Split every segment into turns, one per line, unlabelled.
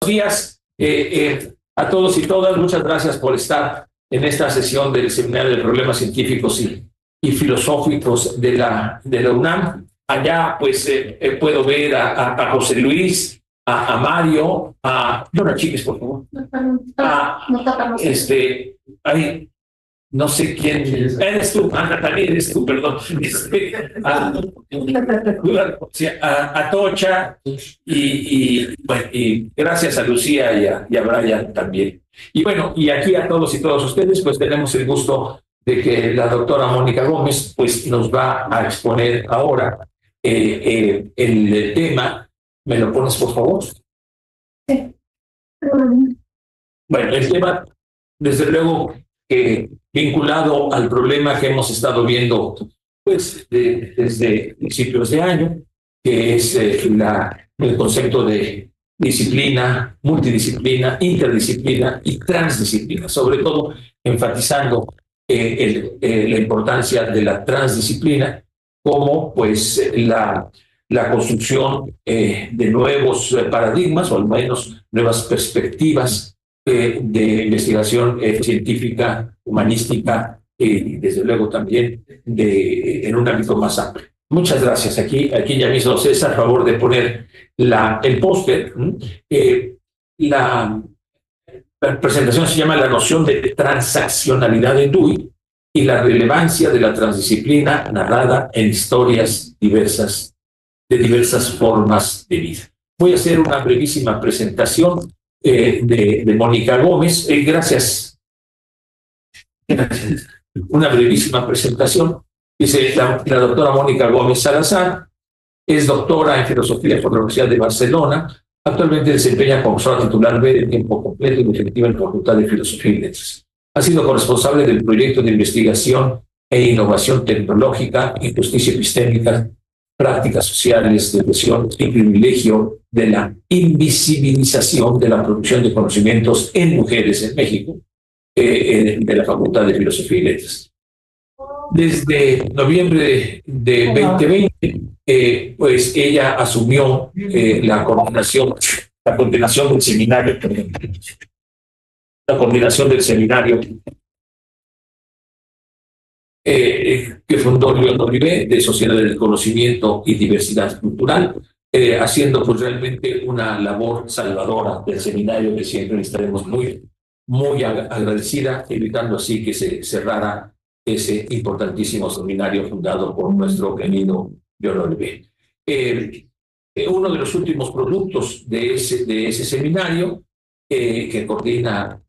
días a todos y todas. Muchas gracias por estar en esta sesión del Seminario de Problemas Científicos y Filosóficos de la UNAM. Allá, pues, puedo ver a José Luis, a Mario, a Dona Chiques, por favor. Ay, no sé quién eres tú, Ana, también eres tú, perdón. A Tocha bueno, y gracias a Lucía y a Brian también. Y bueno, y aquí a todos y todas ustedes, pues tenemos el gusto de que la doctora Mónica Gómez pues nos va a exponer ahora el tema. ¿Me lo pones, por favor? Sí. Bueno, el tema, desde luego, vinculado al problema que hemos estado viendo pues, desde principios de año, que es el concepto de disciplina, multidisciplina, interdisciplina y transdisciplina, sobre todo enfatizando la importancia de la transdisciplina como pues la construcción de nuevos paradigmas, o al menos nuevas perspectivas de investigación científica, humanística y desde luego también en un ámbito más amplio. Muchas gracias. Aquí ya me hizo César favor de poner el póster. La presentación se llama La noción de transaccionalidad de Dewey y la relevancia de la transdisciplina narrada en historias diversas de diversas formas de vida. Voy a hacer una brevísima presentación de Mónica Gómez. Gracias. Una brevísima presentación. Dice la doctora Mónica Gómez Salazar, es doctora en filosofía por la Universidad de Barcelona. Actualmente desempeña como profesora titular B de tiempo completo y definitiva en la Facultad de Filosofía y Letras. Ha sido corresponsable del proyecto de investigación e innovación tecnológica y justicia epistémica, prácticas sociales de presión y privilegio de la invisibilización de la producción de conocimientos en mujeres en México, de la Facultad de Filosofía y Letras. Desde noviembre de 2020, pues ella asumió la coordinación del seminario, que fundó León Olivé, de Sociedad del Conocimiento y Diversidad Cultural, haciendo pues realmente una labor salvadora del seminario, que siempre estaremos muy agradecida, evitando así que se cerrara ese importantísimo seminario fundado por nuestro querido León Olivé. Uno de los últimos productos de ese seminario que coordina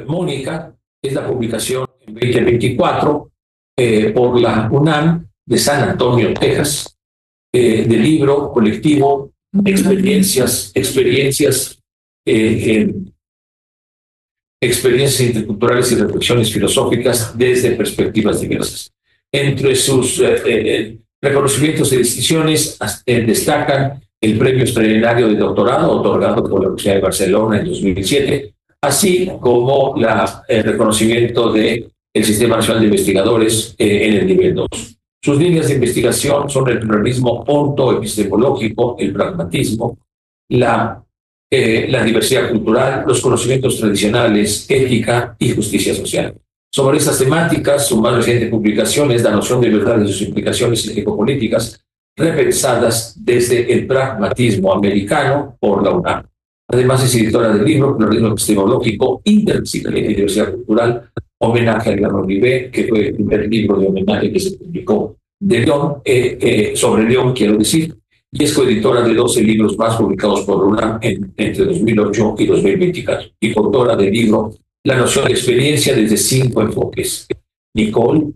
Mónica es la publicación en 2024 por la UNAM de San Antonio, Texas, del libro colectivo Experiencias interculturales y reflexiones filosóficas desde perspectivas diversas. Entre sus reconocimientos y distinciones destacan el Premio Extraordinario de Doctorado otorgado por la Universidad de Barcelona en 2007, así como el reconocimiento del Sistema Nacional de Investigadores en el nivel 2. Sus líneas de investigación son el pluralismo ontoepistemológico, el pragmatismo, la diversidad cultural, los conocimientos tradicionales, ética y justicia social. Sobre estas temáticas, su más reciente publicación es La noción de verdad y sus implicaciones ético-políticas, repensadas desde el pragmatismo americano por la UNAM. Además, es editora del libro Pluralismo Epistemológico, Interdisciplina y Diversidad Cultural, homenaje a León Olivé, que fue el primer libro de homenaje que se publicó de León, sobre León, quiero decir, y es coeditora de 12 libros más publicados por UNAM entre 2008 y 2024, y coautora del libro La noción de experiencia desde 5 enfoques: Nicole,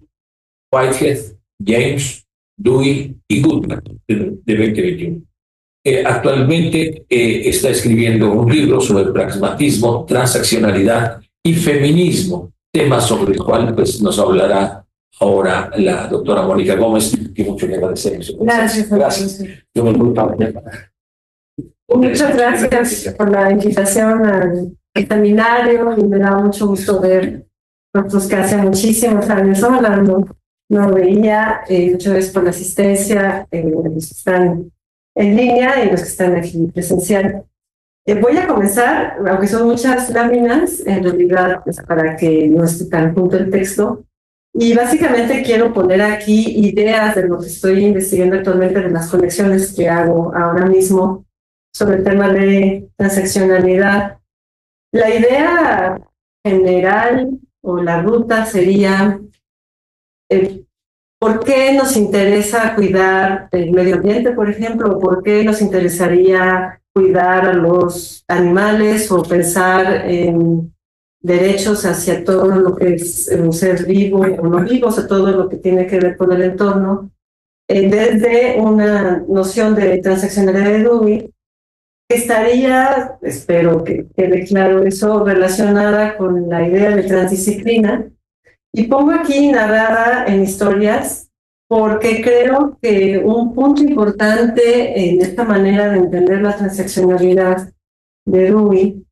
Whitehead, James, Dewey y Goodman, de 2021. Actualmente está escribiendo un libro sobre pragmatismo, transaccionalidad y feminismo, tema sobre el cual pues, nos hablará ahora la doctora Mónica Gómez, que mucho le agradecemos.
Gracias. Muchas gracias por la invitación al seminario, y me da mucho gusto ver nosotros que hace muchísimos años hablando no veía. Muchas gracias por la asistencia, los que están en línea y los que están aquí presencial. Voy a comenzar, aunque son muchas láminas, en realidad, pues, para que no esté tan junto el texto. Y básicamente quiero poner aquí ideas de lo que estoy investigando actualmente, de las conexiones que hago ahora mismo sobre el tema de transaccionalidad. La idea general o la ruta sería ¿por qué nos interesa cuidar el medio ambiente, por ejemplo? ¿Por qué nos interesaría cuidar a los animales o pensar en derechos hacia todo lo que es un ser vivo o no vivo, o sea, todo lo que tiene que ver con el entorno? Desde una noción de transaccionalidad de Dewey, estaría, espero que quede claro eso, relacionada con la idea de transdisciplina. Y pongo aquí narrada en historias porque creo que un punto importante en esta manera de entender la transaccionalidad de Dewey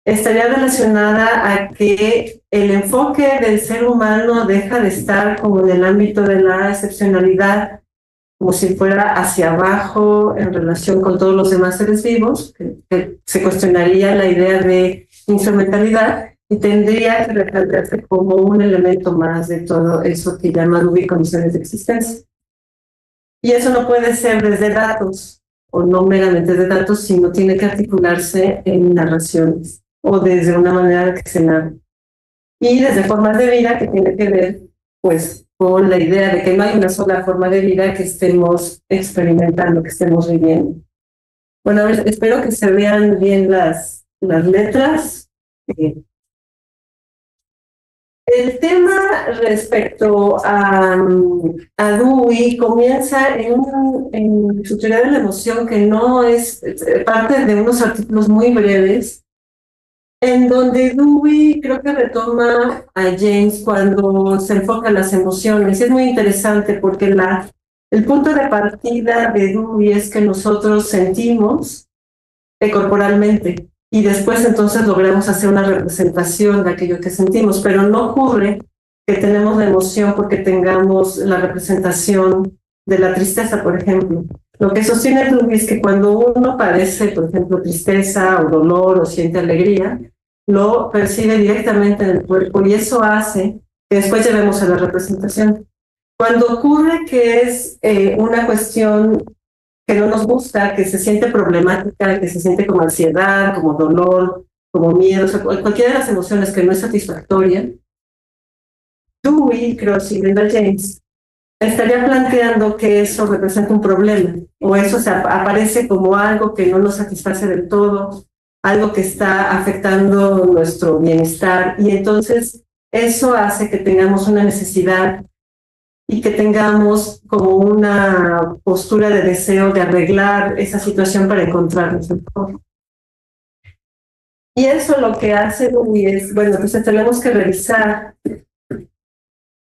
estaría relacionada a que el enfoque del ser humano deja de estar como en el ámbito de la excepcionalidad, como si fuera hacia abajo en relación con todos los demás seres vivos, que se cuestionaría la idea de instrumentalidad y tendría que replantearse como un elemento más de todo eso que llama Dewey condiciones de existencia. Y eso no puede ser desde datos, o no meramente de datos, sino tiene que articularse en narraciones, o desde una manera que se narra. Y desde formas de vida que tiene que ver, pues, con la idea de que no hay una sola forma de vida que estemos experimentando, que estemos viviendo. Bueno, a ver, espero que se vean bien las letras. El tema respecto a Dewey comienza en su teoría de la emoción, que no es parte de unos artículos muy breves, en donde Dewey creo que retoma a James cuando se enfoca en las emociones. Es muy interesante porque el punto de partida de Dewey es que nosotros sentimos corporalmente y después entonces logramos hacer una representación de aquello que sentimos, pero no ocurre que tenemos la emoción porque tengamos la representación de la tristeza, por ejemplo. Lo que sostiene Dewey es que cuando uno padece, por ejemplo, tristeza o dolor o siente alegría, lo percibe directamente en el cuerpo y eso hace que después llevemos a la representación. Cuando ocurre que es una cuestión que no nos gusta, que se siente problemática, que se siente como ansiedad, como dolor, como miedo, o sea, cualquiera de las emociones que no es satisfactoria, Dewey, creo, siguiendo a James, estaría planteando que eso representa un problema, o eso aparece como algo que no nos satisface del todo, algo que está afectando nuestro bienestar, y entonces eso hace que tengamos una necesidad y que tengamos como una postura de deseo de arreglar esa situación para encontrarnos mejor. Y eso lo que hace Dewey es, bueno, pues tenemos que revisar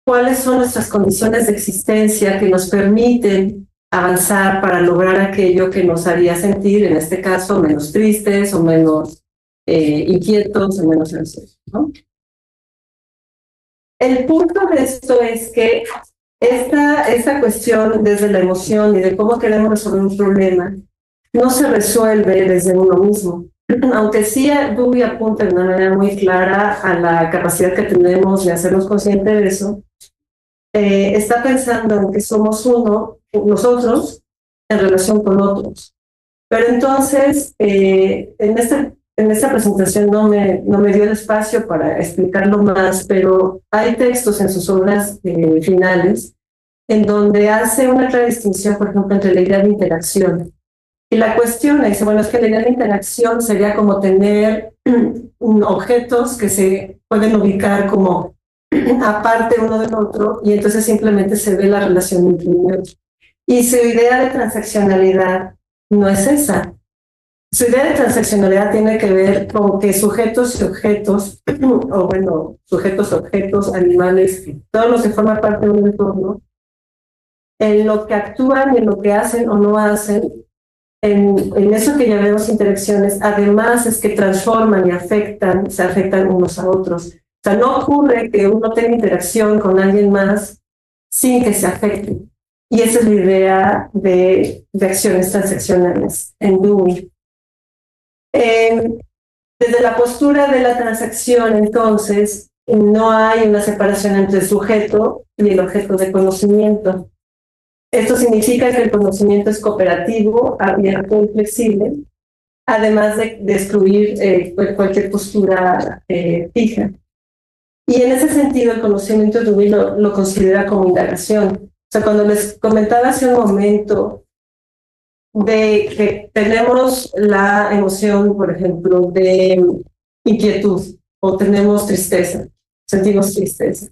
cuáles son nuestras condiciones de existencia que nos permiten avanzar para lograr aquello que nos haría sentir, en este caso, menos tristes o menos inquietos o menos ansiosos, ¿no? El punto de esto es que esta cuestión desde la emoción y de cómo queremos resolver un problema no se resuelve desde uno mismo. Aunque sí Dewey apunta de una manera muy clara a la capacidad que tenemos de hacernos conscientes de eso, está pensando en que somos uno, nosotros, en relación con otros. Pero entonces, en esta presentación no me dio el espacio para explicarlo más, pero hay textos en sus obras finales en donde hace una clara distinción, por ejemplo, entre la idea de interacción. Y la cuestión dice, bueno, es que la idea de interacción sería como tener objetos que se pueden ubicar como aparte uno del otro y entonces simplemente se ve la relación entre uno y otro. Y su idea de transaccionalidad no es esa. Su idea de transaccionalidad tiene que ver con que sujetos y objetos, o bueno, sujetos, objetos, animales, todos los que forman parte de un entorno, en lo que actúan y en lo que hacen o no hacen, en eso que llamamos interacciones, además es que transforman y se afectan unos a otros. O sea, no ocurre que uno tenga interacción con alguien más sin que se afecte. Y esa es la idea de acciones transaccionales en Dewey. Desde la postura de la transacción, entonces, no hay una separación entre el sujeto y el objeto de conocimiento. Esto significa que el conocimiento es cooperativo, abierto y flexible, además de destruir cualquier postura fija. Y en ese sentido, el conocimiento Dewey lo considera como indagación. O sea, cuando les comentaba hace un momento de que tenemos la emoción, por ejemplo, de inquietud o tenemos tristeza, sentimos tristeza.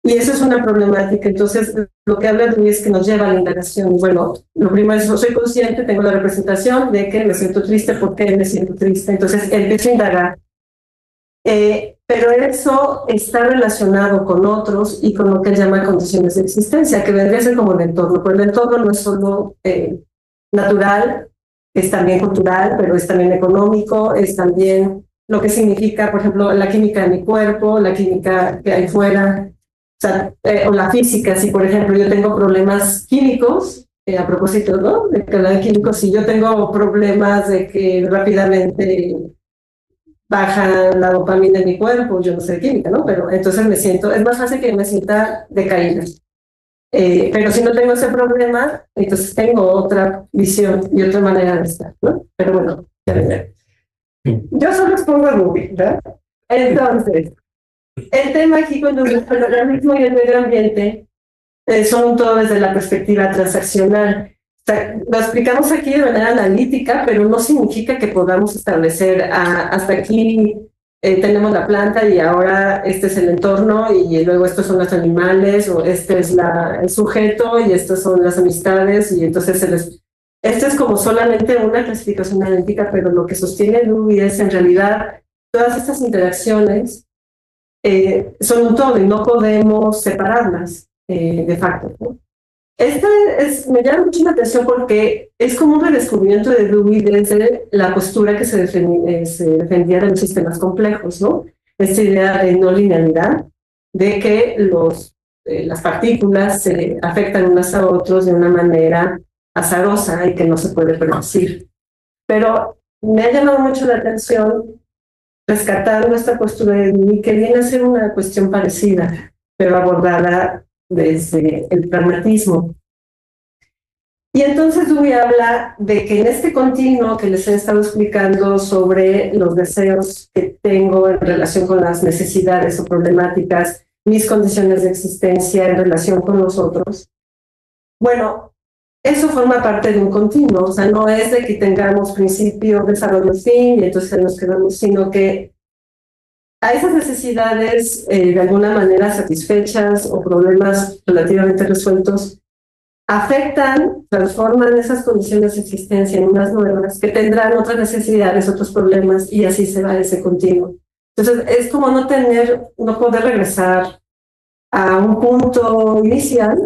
Y eso es una problemática. Entonces, lo que habla Dewey es que nos lleva a la indagación. Bueno, lo primero es, soy consciente, tengo la representación de que me siento triste, ¿por qué me siento triste? Entonces, empiezo a indagar. Pero eso está relacionado con otros y con lo que él llama condiciones de existencia, que vendría a ser como el entorno. Pero el entorno no es solo natural, es también cultural, pero es también económico, es también lo que significa, por ejemplo, la química de mi cuerpo, la química que hay fuera, o la física. Si, por ejemplo, yo tengo problemas químicos, a propósito, ¿no?, de que hablar de químicos, si yo tengo problemas de que rápidamente baja la dopamina en mi cuerpo, yo no sé de química, ¿no? Pero entonces me siento, es más fácil que me sienta decaída. Pero si no tengo ese problema, entonces tengo otra visión y otra manera de estar, ¿no? Pero bueno, ya veré. Yo solo expongo a Dewey, ¿verdad? Entonces, el tema aquí con el organismo y el medio ambiente son todo desde la perspectiva transaccional. O sea, lo explicamos aquí de manera analítica, pero no significa que podamos establecer hasta aquí tenemos la planta y ahora este es el entorno y luego estos son los animales o este es el sujeto y estas son las amistades y entonces esto es como solamente una clasificación analítica, pero lo que sostiene Dewey es en realidad todas estas interacciones son un todo y no podemos separarlas de facto, ¿no? Me llama mucho la atención porque es como un redescubrimiento de Dewey desde la postura que se defendía de los sistemas complejos, ¿no? Esta idea de no linealidad, de que las partículas se afectan unas a otros de una manera azarosa y que no se puede predecir. Pero me ha llamado mucho la atención rescatando esta postura de Dewey, que viene a ser una cuestión parecida, pero abordada desde el pragmatismo. Y entonces Dewey habla de que en este continuo que les he estado explicando sobre los deseos que tengo en relación con las necesidades o problemáticas, mis condiciones de existencia en relación con los otros, bueno, eso forma parte de un continuo. O sea, no es de que tengamos principio, desarrollo, fin, y entonces nos quedamos, sino que a esas necesidades de alguna manera satisfechas o problemas relativamente resueltos afectan, transforman esas condiciones de existencia en unas nuevas que tendrán otras necesidades, otros problemas y así se va ese continuo. Entonces es como no poder regresar a un punto inicial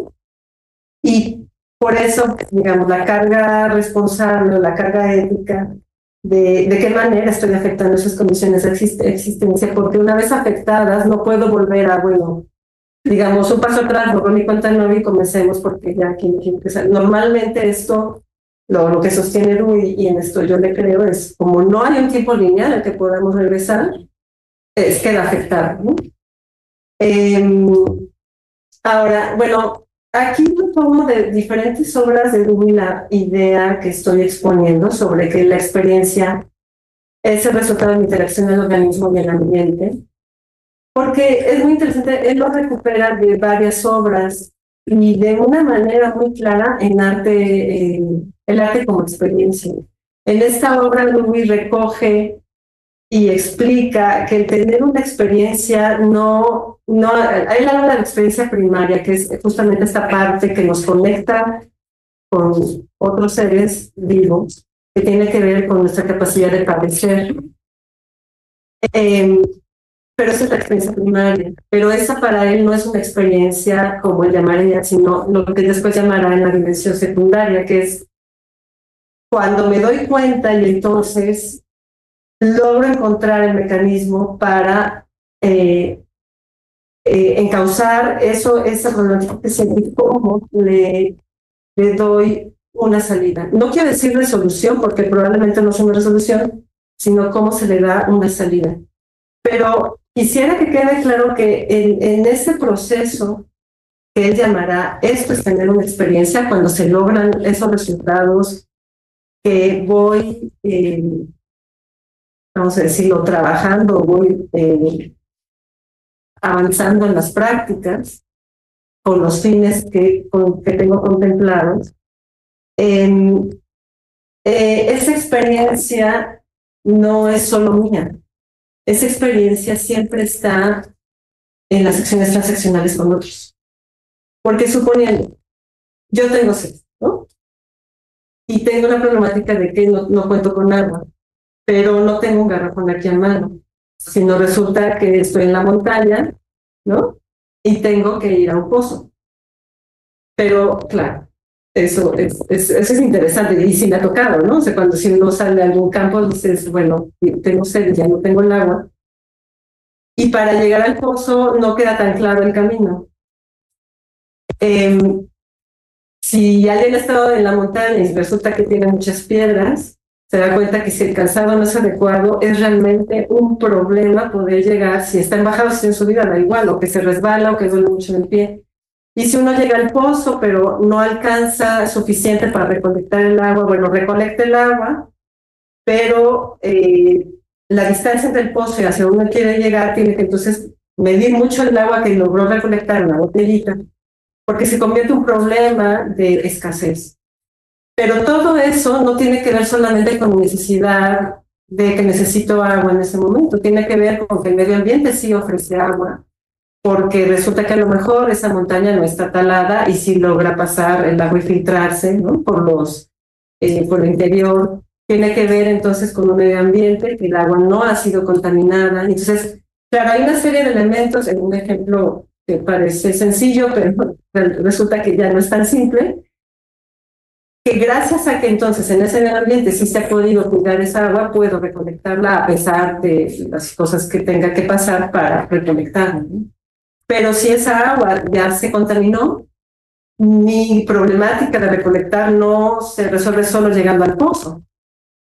y por eso, digamos, la carga responsable o la carga ética de qué manera estoy afectando esas condiciones de existencia, porque una vez afectadas no puedo volver a, bueno, digamos, un paso atrás, borrón mi cuenta nueva y comencemos porque ya aquí no quiero empezar. Normalmente esto, lo que sostiene Dewey, y en esto yo le creo, es como no hay un tiempo lineal al que podamos regresar, queda afectado, ¿no? Ahora, bueno, aquí tomo de diferentes obras de Dewey la idea que estoy exponiendo sobre que la experiencia es el resultado de la interacción del organismo y el ambiente, porque es muy interesante, él lo recupera de varias obras y de una manera muy clara en el arte como experiencia. En esta obra Dewey recoge y explica que el tener una experiencia él habla de la experiencia primaria, que es justamente esta parte que nos conecta con otros seres vivos, que tiene que ver con nuestra capacidad de padecer. Pero esa es la experiencia primaria. Pero esa para él no es una experiencia como él llamaría, sino lo que después llamará en la dimensión secundaria, que es cuando me doy cuenta y entonces logro encontrar el mecanismo para encauzar esa problemática que sentí, cómo le doy una salida. No quiero decir resolución, porque probablemente no es una resolución, sino cómo se le da una salida. Pero quisiera que quede claro que en ese proceso que él llamará, esto es tener una experiencia, cuando se logran esos resultados que voy, vamos a decirlo, trabajando, voy avanzando en las prácticas con los fines que tengo contemplados. Esa experiencia no es solo mía. Esa experiencia siempre está en las acciones transaccionales con otros. Porque suponiendo, yo tengo sed, ¿no? Y tengo la problemática de que no cuento con agua, pero no tengo un garrafón aquí a mano, sino resulta que estoy en la montaña, ¿no? Y tengo que ir a un pozo. Pero, claro, eso es interesante, y sí me ha tocado, ¿no? O sea, cuando si uno sale a algún campo, dices, bueno, tengo sed, ya no tengo el agua. Y para llegar al pozo no queda tan claro el camino. Si alguien ha estado en la montaña y resulta que tiene muchas piedras, se da cuenta que si el calzado no es adecuado, es realmente un problema poder llegar. Si está en bajada o si en subida, da igual, o que se resbala o que duele mucho en el pie. Y si uno llega al pozo, pero no alcanza suficiente para recolectar el agua, bueno, recolecta el agua, pero la distancia entre el pozo y hacia donde uno quiere llegar tiene que entonces medir mucho el agua que logró recolectar en la botellita, porque se convierte en un problema de escasez. Pero todo eso no tiene que ver solamente con necesidad de que necesito agua en ese momento, tiene que ver con que el medio ambiente sí ofrece agua, porque resulta que a lo mejor esa montaña no está talada y sí logra pasar el agua y filtrarse, ¿no? por el interior. Tiene que ver entonces con un medio ambiente, que el agua no ha sido contaminada. Entonces, claro, hay una serie de elementos, en un ejemplo que parece sencillo, pero resulta que ya no es tan simple, que gracias a que entonces en ese medio ambiente sí se ha podido cuidar esa agua, puedo recolectarla a pesar de las cosas que tenga que pasar para recolectarla, ¿no? Pero si esa agua ya se contaminó, mi problemática de recolectar no se resuelve solo llegando al pozo.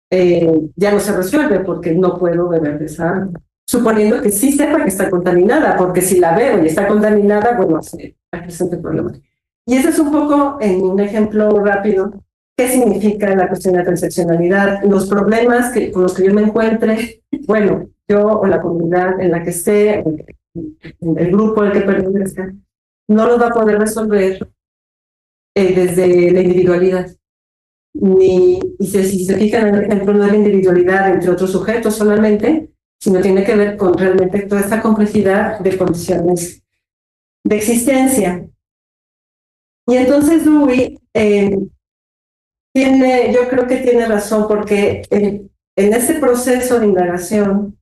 Ya no se resuelve porque no puedo beber de esa agua. Suponiendo que sí sepa que está contaminada, porque si la bebo y está contaminada, bueno, sí, hay presente problema. Y ese es un poco, en un ejemplo rápido, qué significa la cuestión de la transaccionalidad. Los problemas con los que yo me encuentre, bueno, yo o la comunidad en la que esté, el grupo al que pertenezca, no lo va a poder resolver desde la individualidad. Y si se fijan en el ejemplo, no es la individualidad entre otros sujetos solamente, sino tiene que ver con realmente toda esta complejidad de condiciones de existencia. Y entonces Dewey yo creo que tiene razón, porque en este proceso de indagación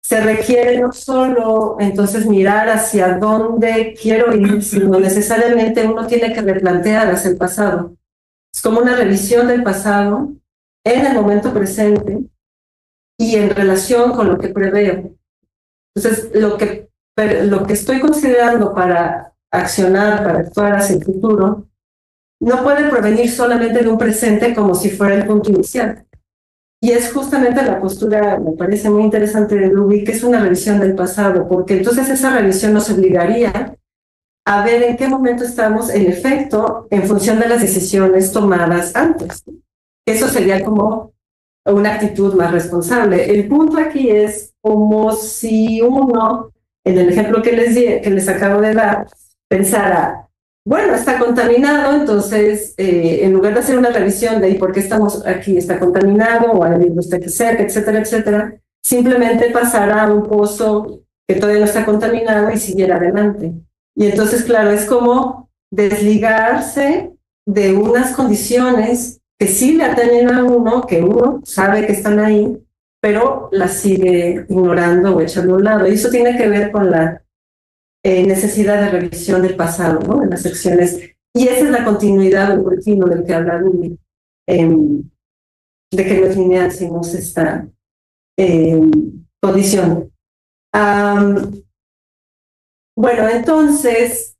se requiere no solo entonces mirar hacia dónde quiero ir, sino necesariamente uno tiene que replantear hacia el pasado. Es como una revisión del pasado en el momento presente y en relación con lo que preveo. Entonces, lo que estoy considerando para accionar, para actuar hacia el futuro, no puede provenir solamente de un presente como si fuera el punto inicial. Y es justamente la postura, me parece muy interesante de Dewey, que es una revisión del pasado, porque entonces esa revisión nos obligaría a ver en qué momento estamos, en efecto, en función de las decisiones tomadas antes. Eso sería como una actitud más responsable. El punto aquí es como si uno, en el ejemplo que les acabo de dar, pensara, bueno, está contaminado, entonces en lugar de hacer una revisión de por qué estamos aquí, está contaminado, o hay virus que cerca, etcétera, etcétera, simplemente pasara a un pozo que todavía no está contaminado y siguiera adelante. Y entonces, claro, es como desligarse de unas condiciones que sí le atañen a uno, que uno sabe que están ahí, pero las sigue ignorando o echando a un lado. Y eso tiene que ver con la necesidad de revisión del pasado, ¿no? En las secciones. Y esa es la continuidad del continuo del que habla Dewey, de que no es lineal, sino se está condición. Bueno, entonces,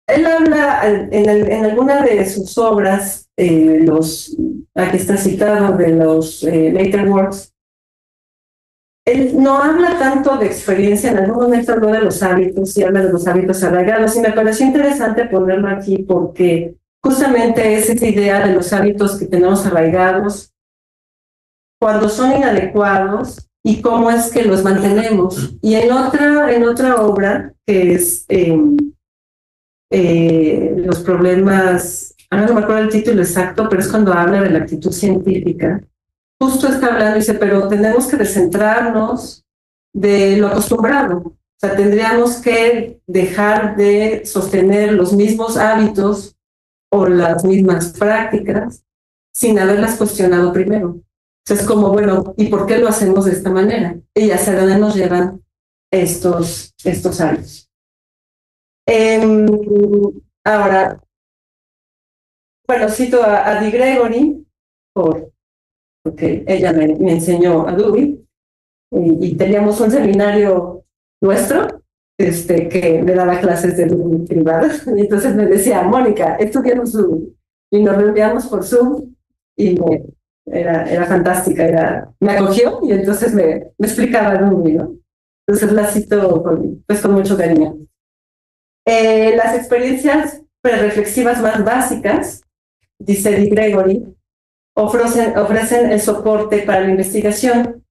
él habla en alguna de sus obras, aquí está citado, de los later works, Él no habla tanto de experiencia, en algún momento habló de los hábitos y habla de los hábitos arraigados, y me pareció interesante ponerlo aquí porque justamente es esa idea de los hábitos que tenemos arraigados, cuando son inadecuados y cómo es que los mantenemos. Y en otra obra, que es los problemas, ahora no me acuerdo el título exacto, pero es cuando habla de la actitud científica, justo está hablando y dice, pero tenemos que descentrarnos de lo acostumbrado. O sea, tendríamos que dejar de sostener los mismos hábitos o las mismas prácticas sin haberlas cuestionado primero. O sea, es como, bueno, ¿y por qué lo hacemos de esta manera? Y hacia dónde nos llevan estos hábitos. Ahora, bueno, cito a Di Gregory, porque ella me enseñó a Dewey, y teníamos un seminario nuestro que me daba clases de Dewey privadas, y entonces me decía, Mónica, estudiamos Zoom, y nos reuníamos por Zoom, y era fantástica, me acogió, y entonces me explicaba Dewey, ¿no? Entonces la cito con mucho cariño. Las experiencias prereflexivas más básicas, dice Di Gregory, ofrecen el soporte para la investigación.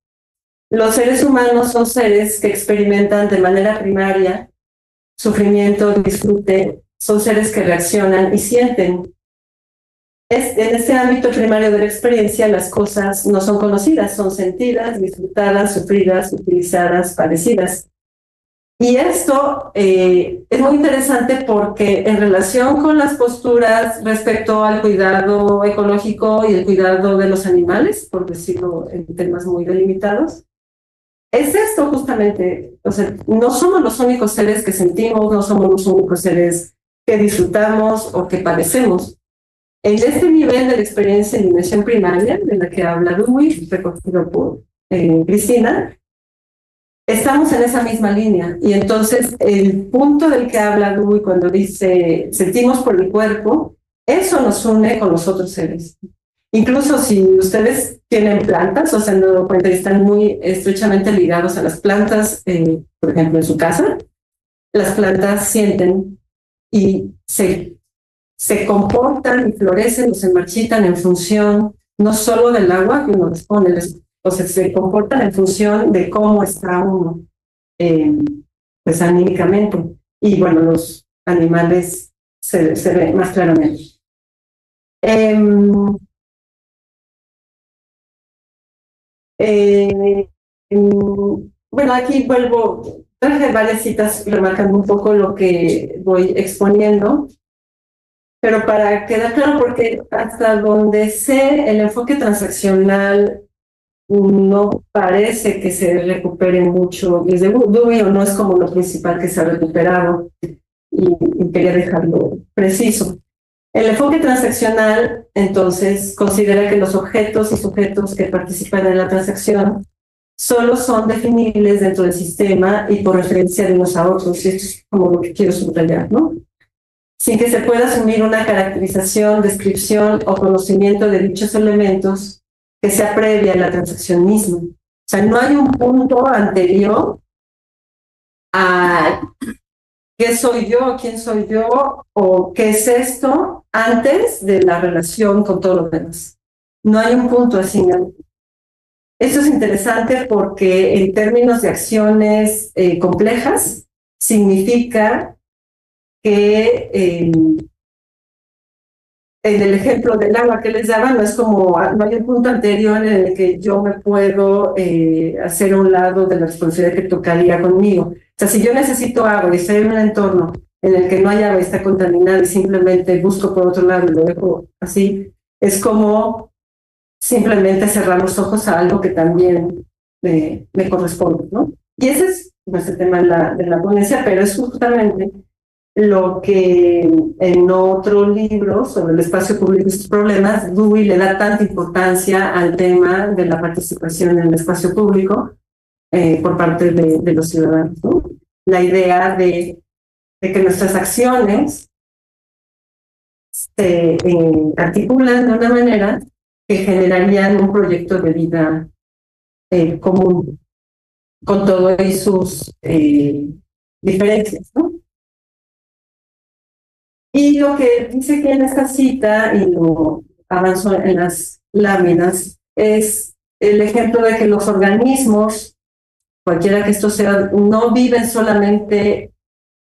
Los seres humanos son seres que experimentan de manera primaria sufrimiento, disfrute, son seres que reaccionan y sienten. En este ámbito primario de la experiencia, las cosas no son conocidas, son sentidas, disfrutadas, sufridas, utilizadas, padecidas. Y esto es muy interesante porque en relación con las posturas respecto al cuidado ecológico y el cuidado de los animales, por decirlo en temas muy delimitados, es esto justamente. O sea, no somos los únicos seres que sentimos, no somos los únicos seres que disfrutamos o que padecemos. En este nivel de la experiencia en dimensión primaria, de la que habla Dewey, recogido por Cristina, estamos en esa misma línea. Y entonces el punto del que habla Dewey cuando dice sentimos por el cuerpo, eso nos une con los otros seres. Incluso si ustedes tienen plantas, o sea, no, cuando están muy estrechamente ligados a las plantas, por ejemplo, en su casa, las plantas sienten y se comportan y florecen o se marchitan en función no solo del agua que uno les pone, o sea, se comportan en función de cómo está uno, pues anímicamente. Y bueno, los animales se ve más claramente. Bueno, aquí traje varias citas remarcando un poco lo que voy exponiendo, pero para quedar claro, porque hasta donde sé, el enfoque transaccional no parece que se recupere mucho desde Dewey, o no es como lo principal que se ha recuperado, y quería dejarlo preciso. El enfoque transaccional, entonces, considera que los objetos y sujetos que participan en la transacción solo son definibles dentro del sistema y por referencia de unos a otros, y esto es como lo que quiero subrayar, ¿no? Sin que se pueda asumir una caracterización, descripción o conocimiento de dichos elementos que sea previa a la transacción misma. O sea, no hay un punto anterior a qué soy yo, quién soy yo, o qué es esto antes de la relación con todo lo demás. No hay un punto así. Esto es interesante porque en términos de acciones complejas significa que en el ejemplo del agua que les daba, no es como, no hay un punto anterior en el que yo me puedo hacer a un lado de la responsabilidad que tocaría conmigo. O sea, si yo necesito agua y estoy en un entorno en el que no hay agua y está contaminado y simplemente busco por otro lado y lo dejo así, es como simplemente cerrar los ojos a algo que también me corresponde, ¿no? Y ese es nuestro tema de la ponencia, pero es justamente lo que en otro libro sobre el espacio público y sus problemas, Dewey le da tanta importancia al tema de la participación en el espacio público por parte de los ciudadanos, ¿no? La idea de que nuestras acciones se articulan de una manera que generarían un proyecto de vida común. con todo y sus diferencias, ¿no? Y lo que dice que en esta cita, y lo avanzó en las láminas, es el ejemplo de que los organismos, cualquiera que esto sea, no viven solamente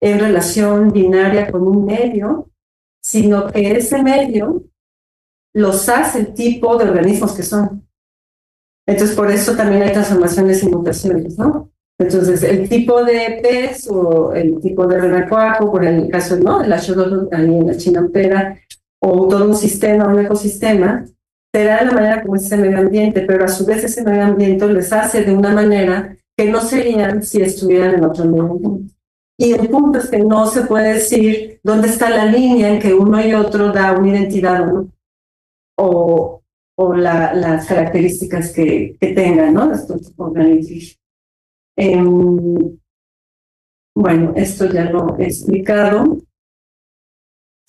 en relación binaria con un medio, sino que ese medio los hace el tipo de organismos que son. Entonces, por eso también hay transformaciones y mutaciones, ¿no? Entonces, el tipo de pez o el tipo de renacuajo, por el caso, ¿no? El axolotl ahí en la chinampera, o todo un sistema, un ecosistema, será la manera como es ese medio ambiente, pero a su vez ese medio ambiente les hace de una manera que no serían si estuvieran en otro medio ambiente. Y el punto es que no se puede decir dónde está la línea en que uno y otro da una identidad o las características que tengan, ¿no? Estos organismos. Bueno, esto ya lo he explicado.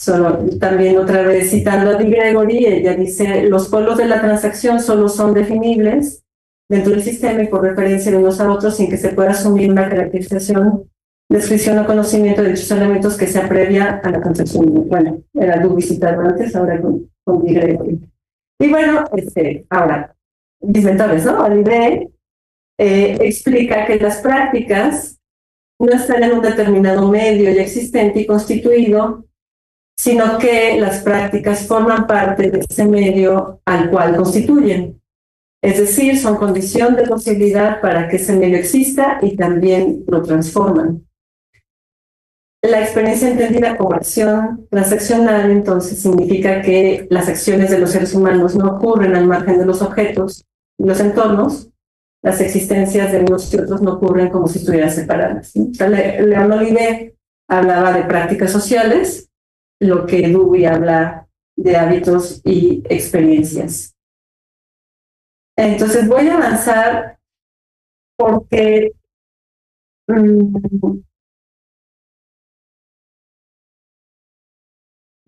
Solo también otra vez citando a Di Gregory, ella dice, los polos de la transacción solo son definibles dentro del sistema y por referencia de unos a otros sin que se pueda asumir una caracterización, descripción o conocimiento de dichos elementos que sea previa a la transacción. Bueno, era Dewey citado antes, ahora con Di Gregory. Y bueno, ahora, mis mentores, ¿no? Olivet explica que las prácticas no están en un determinado medio ya existente y constituido, sino que las prácticas forman parte de ese medio al cual constituyen. Es decir, son condición de posibilidad para que ese medio exista y también lo transforman. La experiencia entendida como acción transaccional, entonces, significa que las acciones de los seres humanos no ocurren al margen de los objetos y los entornos. Las existencias de unos y otros no ocurren como si estuvieran separadas, ¿sí? O sea, León Olivet hablaba de prácticas sociales, lo que Dewey habla de hábitos y experiencias. Entonces voy a avanzar porque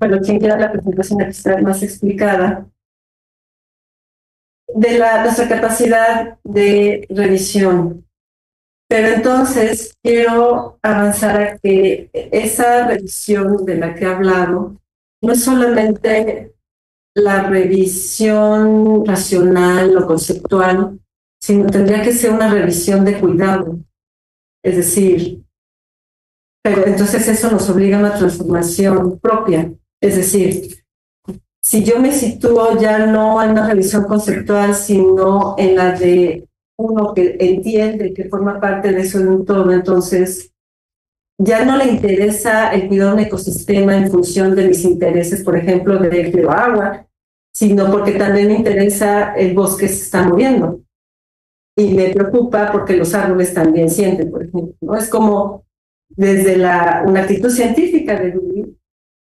bueno, quien quiera la presentación aquí está más explicada, de nuestra capacidad de revisión. Pero entonces quiero avanzar a que esa revisión de la que he hablado no es solamente la revisión racional o conceptual, sino tendría que ser una revisión de cuidado. Es decir, pero entonces eso nos obliga a una transformación propia. Es decir, si yo me sitúo ya no en una revisión conceptual, sino en la de uno que entiende, que forma parte de eso de un todo, entonces ya no le interesa el cuidado de un ecosistema en función de mis intereses, por ejemplo, de quiero agua, sino porque también me interesa el bosque se está moviendo. Y me preocupa porque los árboles también sienten, por ejemplo, ¿no? Es como desde una actitud científica de Dewey,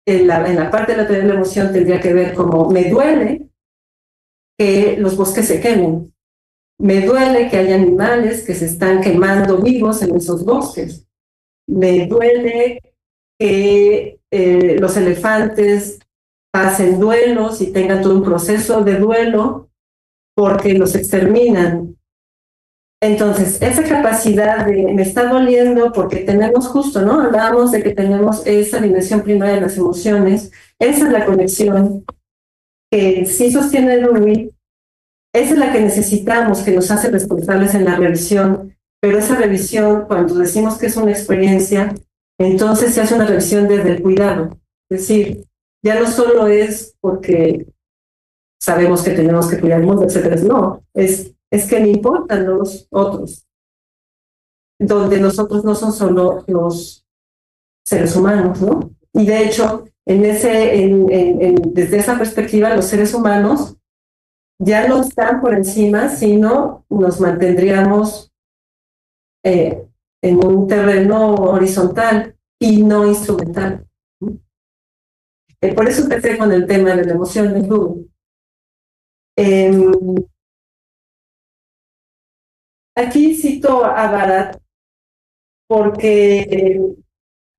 en la parte de la teoría de la emoción tendría que ver como me duele que los bosques se quemen. Me duele que haya animales que se están quemando vivos en esos bosques. Me duele que los elefantes pasen duelos y tengan todo un proceso de duelo porque los exterminan. Entonces, esa capacidad de me está doliendo porque tenemos justo, ¿no? Hablábamos de que tenemos esa dimensión primaria de las emociones, esa es la conexión que sí sostiene Dewey. Esa es la que necesitamos, que nos hace responsables en la revisión, pero esa revisión, cuando decimos que es una experiencia, entonces se hace una revisión desde el cuidado. Es decir, ya no solo es porque sabemos que tenemos que cuidar el mundo, etcétera. No, es que me importan los otros, donde los otros no son solo los seres humanos, ¿no? Y de hecho, desde esa perspectiva, los seres humanos ya no están por encima, sino nos mantendríamos en un terreno horizontal y no instrumental. Por eso empecé con el tema de la emoción de Dewey. Aquí cito a Barat porque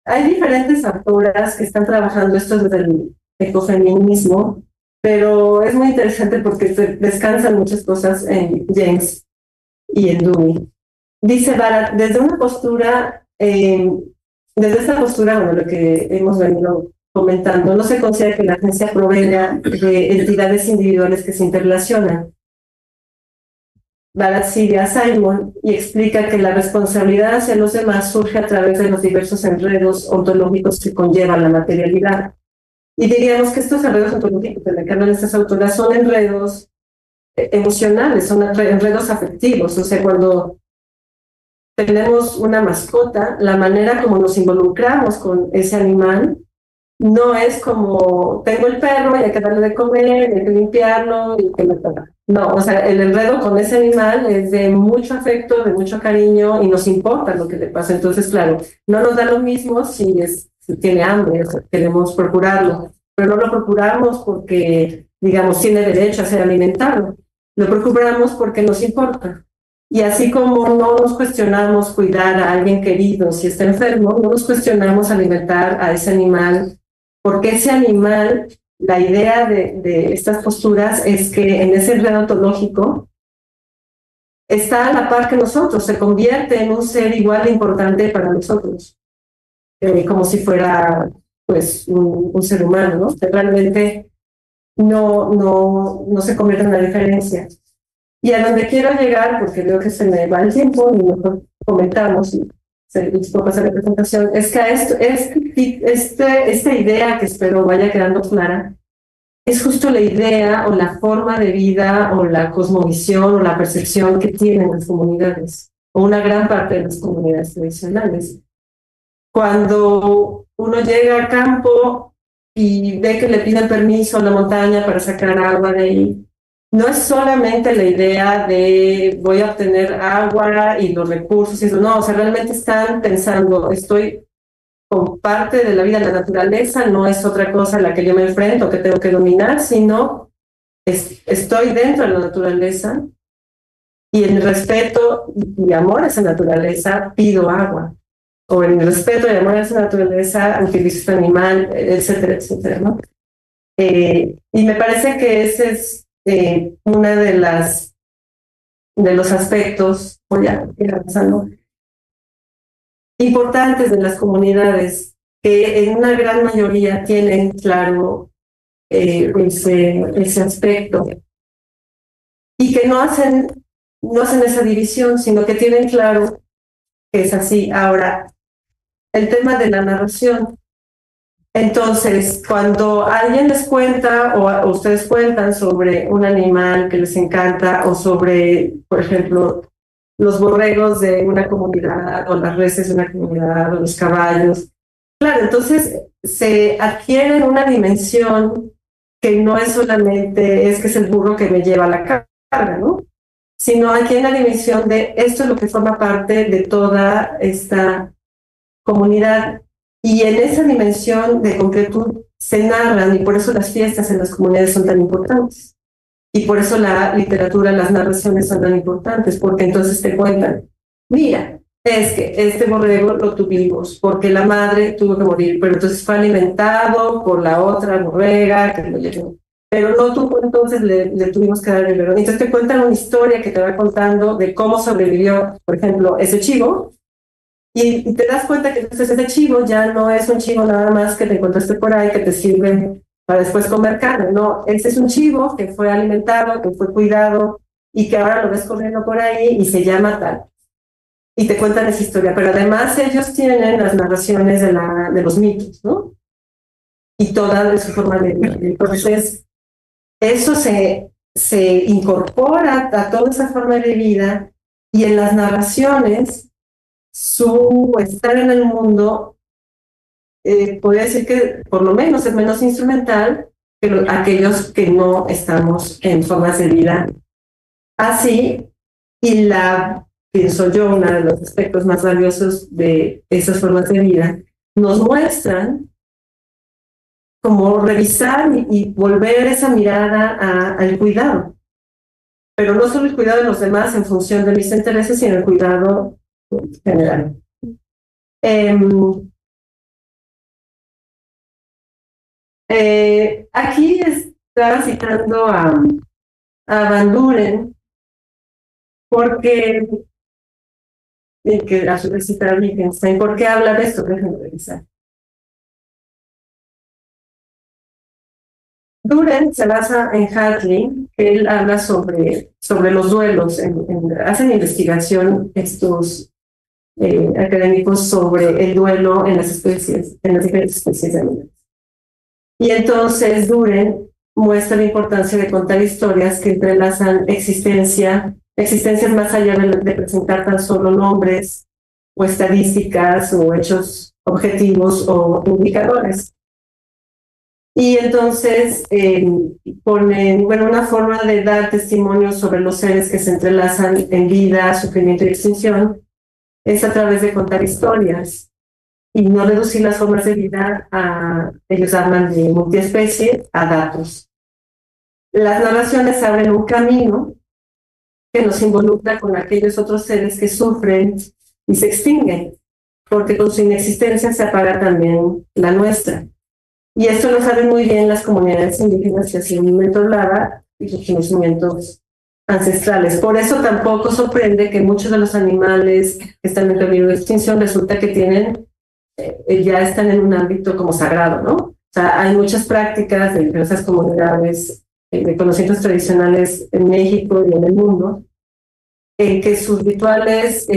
hay diferentes autoras que están trabajando esto desde el ecofeminismo, pero es muy interesante porque descansan muchas cosas en James y en Dewey. dice Barat, desde esta postura, bueno, lo que hemos venido comentando, no se considera que la agencia provenga de entidades individuales que se interrelacionan. Barat sigue a Simon y explica que la responsabilidad hacia los demás surge a través de los diversos enredos ontológicos que conllevan la materialidad. Y diríamos que estos enredos ontológicos de la que hablan estas autoras son enredos emocionales, son enredos afectivos. O sea, cuando tenemos una mascota, la manera como nos involucramos con ese animal no es como tengo el perro y hay que darle de comer, hay que limpiarlo y que me toca. No, o sea, el enredo con ese animal es de mucho afecto, de mucho cariño y nos importa lo que le pasa. Entonces, claro, no nos da lo mismo si tiene hambre, o sea, queremos procurarlo, pero no lo procuramos porque, digamos, tiene derecho a ser alimentado. Lo procuramos porque nos importa. Y así como no nos cuestionamos cuidar a alguien querido si está enfermo, no nos cuestionamos alimentar a ese animal, porque ese animal, la idea de estas posturas es que en ese enredo ontológico está a la par que nosotros, se convierte en un ser igual de importante para nosotros, como si fuera pues un ser humano, ¿no? Que realmente no se convierte en una diferencia. Y a donde quiero llegar, porque veo que se me va el tiempo y mejor comentamos y se puedo pasar la presentación, es que esta idea que espero vaya quedando clara, es justo la idea o la forma de vida o la cosmovisión o la percepción que tienen las comunidades, o una gran parte de las comunidades tradicionales. Cuando uno llega a campo y ve que le piden permiso a la montaña para sacar agua de ahí, no es solamente la idea de voy a obtener agua y los recursos y eso, no, o sea, realmente están pensando, estoy con parte de la vida de la naturaleza, no es otra cosa a la que yo me enfrento, que tengo que dominar, sino estoy dentro de la naturaleza y en respeto y amor a esa naturaleza pido agua, o en respeto y amor a esa naturaleza utilizo este animal, etcétera, etcétera, ¿no? Y me parece que ese es una de los aspectos, voy a ir avanzando, importantes de las comunidades que en una gran mayoría tienen claro ese aspecto y que no hacen esa división, sino que tienen claro que es así. Ahora, el tema de la narración. Entonces, cuando alguien les cuenta o ustedes cuentan sobre un animal que les encanta o sobre, por ejemplo, los borregos de una comunidad o las reses de una comunidad o los caballos, claro, entonces se adquiere una dimensión que no es solamente es que es el burro que me lleva la carga, ¿no? Sino aquí hay una dimensión de esto es lo que forma parte de toda esta comunidad. Y en esa dimensión de concretud se narran, y por eso las fiestas en las comunidades son tan importantes. Y por eso la literatura, las narraciones son tan importantes, porque entonces te cuentan, mira, es que este borrego lo tuvimos porque la madre tuvo que morir, pero entonces fue alimentado por la otra borrega que lo llevó. Pero no tuvo, entonces le tuvimos que dar el biberón. Entonces te cuentan una historia que te va contando de cómo sobrevivió, por ejemplo, ese chivo. Y te das cuenta que entonces ese chivo ya no es un chivo nada más que te encontraste por ahí que te sirve para después comer carne, no, ese es un chivo que fue alimentado, que fue cuidado y que ahora lo ves corriendo por ahí y se llama tal. Y te cuentan esa historia, pero además ellos tienen las narraciones de los mitos, ¿no? Y toda de su forma de vida. Entonces, eso se incorpora a toda esa forma de vida y en las narraciones su estar en el mundo, podría decir que por lo menos es menos instrumental que aquellos que no estamos en formas de vida así. Y pienso yo, uno de los aspectos más valiosos de esas formas de vida, nos muestran como revisar y volver esa mirada al cuidado. Pero no solo el cuidado de los demás en función de mis intereses, sino el cuidado general. Aquí estaba citando a Van Buren porque y que a su vez cita Wittgenstein. ¿Por qué habla de esto? Déjenme revisar. Duren se basa en Hartley, que él habla sobre los duelos, hacen investigación estos académicos sobre el duelo en las especies, en las diferentes especies de animales. Y entonces Duren muestra la importancia de contar historias que entrelazan existencias más allá de presentar tan solo nombres o estadísticas o hechos objetivos o indicadores. Y entonces ponen, bueno, una forma de dar testimonio sobre los seres que se entrelazan en vida, sufrimiento y extinción es a través de contar historias y no reducir las formas de vida a, ellos hablan de multiespecie, a datos. Las narraciones abren un camino que nos involucra con aquellos otros seres que sufren y se extinguen, porque con su inexistencia se apaga también la nuestra. Y esto lo saben muy bien las comunidades indígenas que así hablaba y sus conocimientos ancestrales. Por eso tampoco sorprende que muchos de los animales que están en peligro de extinción resulta que tienen, ya están en un ámbito como sagrado, ¿no? O sea, hay muchas prácticas de diversas comunidades de conocimientos tradicionales en México y en el mundo, en que sus rituales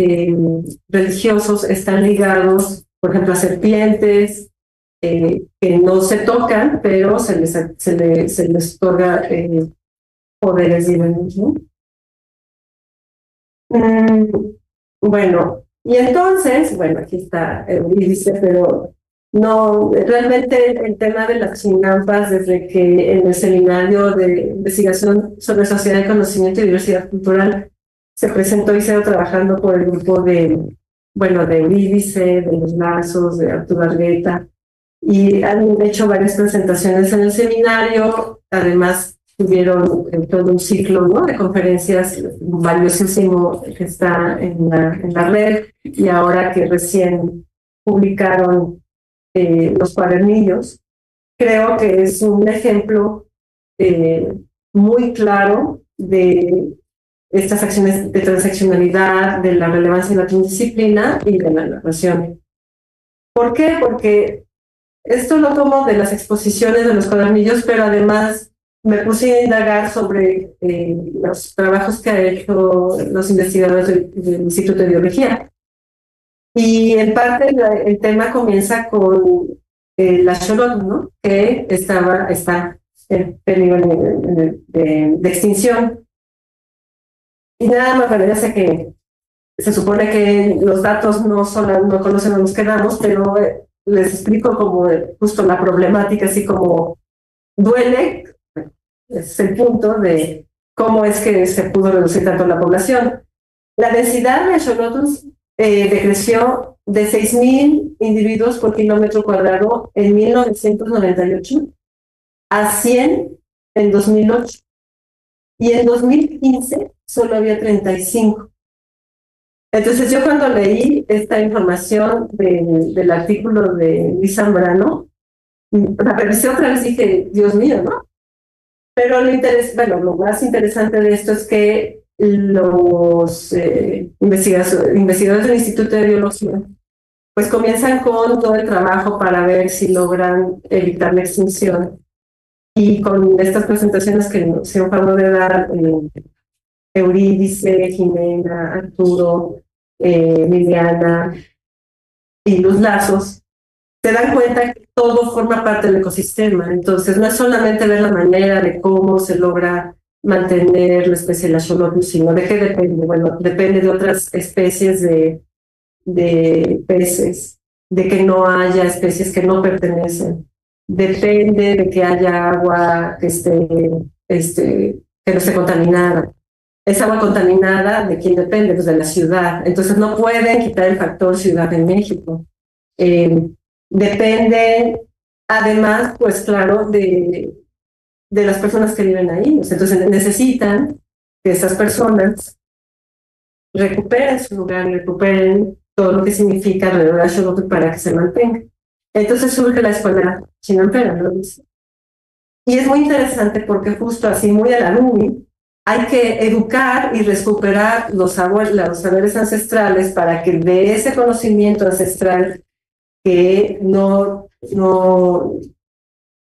religiosos están ligados, por ejemplo, a serpientes, que no se tocan, pero se les otorga poderes divinos, ¿no? Bueno, y entonces, bueno, aquí está Eurídice, pero no, realmente el tema de las chinampas, desde que en el seminario de investigación sobre sociedad y conocimiento y diversidad cultural se presentó y se ha ido trabajando por el grupo de, bueno, de Eurídice, de los Lazos, de Arturo Argueta, y han hecho varias presentaciones en el seminario. Además tuvieron todo un ciclo, ¿no?, de conferencias valiosísimo que está en la red, y ahora que recién publicaron los cuadernillos, creo que es un ejemplo muy claro de estas acciones de transaccionalidad, de la relevancia de la disciplina y de la narración. ¿Por qué? Porque esto lo tomo de las exposiciones de los cuadernillos, pero además me puse a indagar sobre los trabajos que han hecho los investigadores del Instituto de Biología. Y en parte el tema comienza con la xolotl, ¿no?, que está en peligro de extinción. Y nada más, bueno, ya sé que se supone que los datos no conocen, no nos quedamos, pero les explico como justo la problemática, así como duele, es el punto de cómo es que se pudo reducir tanto la población. La densidad de xolotls decreció de 6,000 individuos por kilómetro cuadrado en 1998 a 100 en 2008. Y en 2015 solo había 35. Entonces yo cuando leí esta información del artículo de Luis Zambrano, la revisé otra vez y dije, Dios mío, ¿no? Pero lo más interesante de esto es que los investigadores del Instituto de Biología pues comienzan con todo el trabajo para ver si logran evitar la extinción. Y con estas presentaciones que nos hicieron favor de dar Eurídice, Jimena, Arturo, Liliana y los Lazos, se dan cuenta que todo forma parte del ecosistema. Entonces no es solamente ver la manera de cómo se logra mantener la especie de la xolotl, sino de qué depende. Bueno, depende de otras especies de peces, de que no haya especies que no pertenecen. Depende de que haya agua que no esté contaminada. Esa agua contaminada, ¿de quién depende? Pues de la ciudad. Entonces no pueden quitar el factor ciudad en México. Depende, además, pues claro, de las personas que viven ahí. Entonces necesitan que esas personas recuperen su lugar, recuperen todo lo que significa alrededor de la xolotl para que se mantenga. Entonces surge la escuela chinampera, ¿no? Y es muy interesante porque justo así, muy a la lumi, hay que educar y recuperar los saberes ancestrales para que de ese conocimiento ancestral que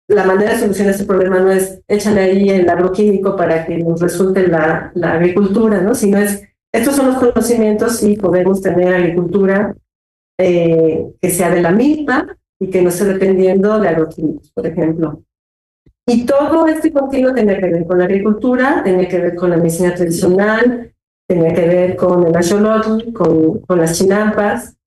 la manera de solucionar este problema no es échale ahí el agroquímico para que nos resulte la agricultura, ¿no? Sino estos son los conocimientos y podemos tener agricultura que sea de la milpa y que no esté dependiendo de agroquímicos, por ejemplo. Y todo este continuo tenía que ver con la agricultura, tenía que ver con la medicina tradicional, tenía que ver con el axolotl, con las chinampas,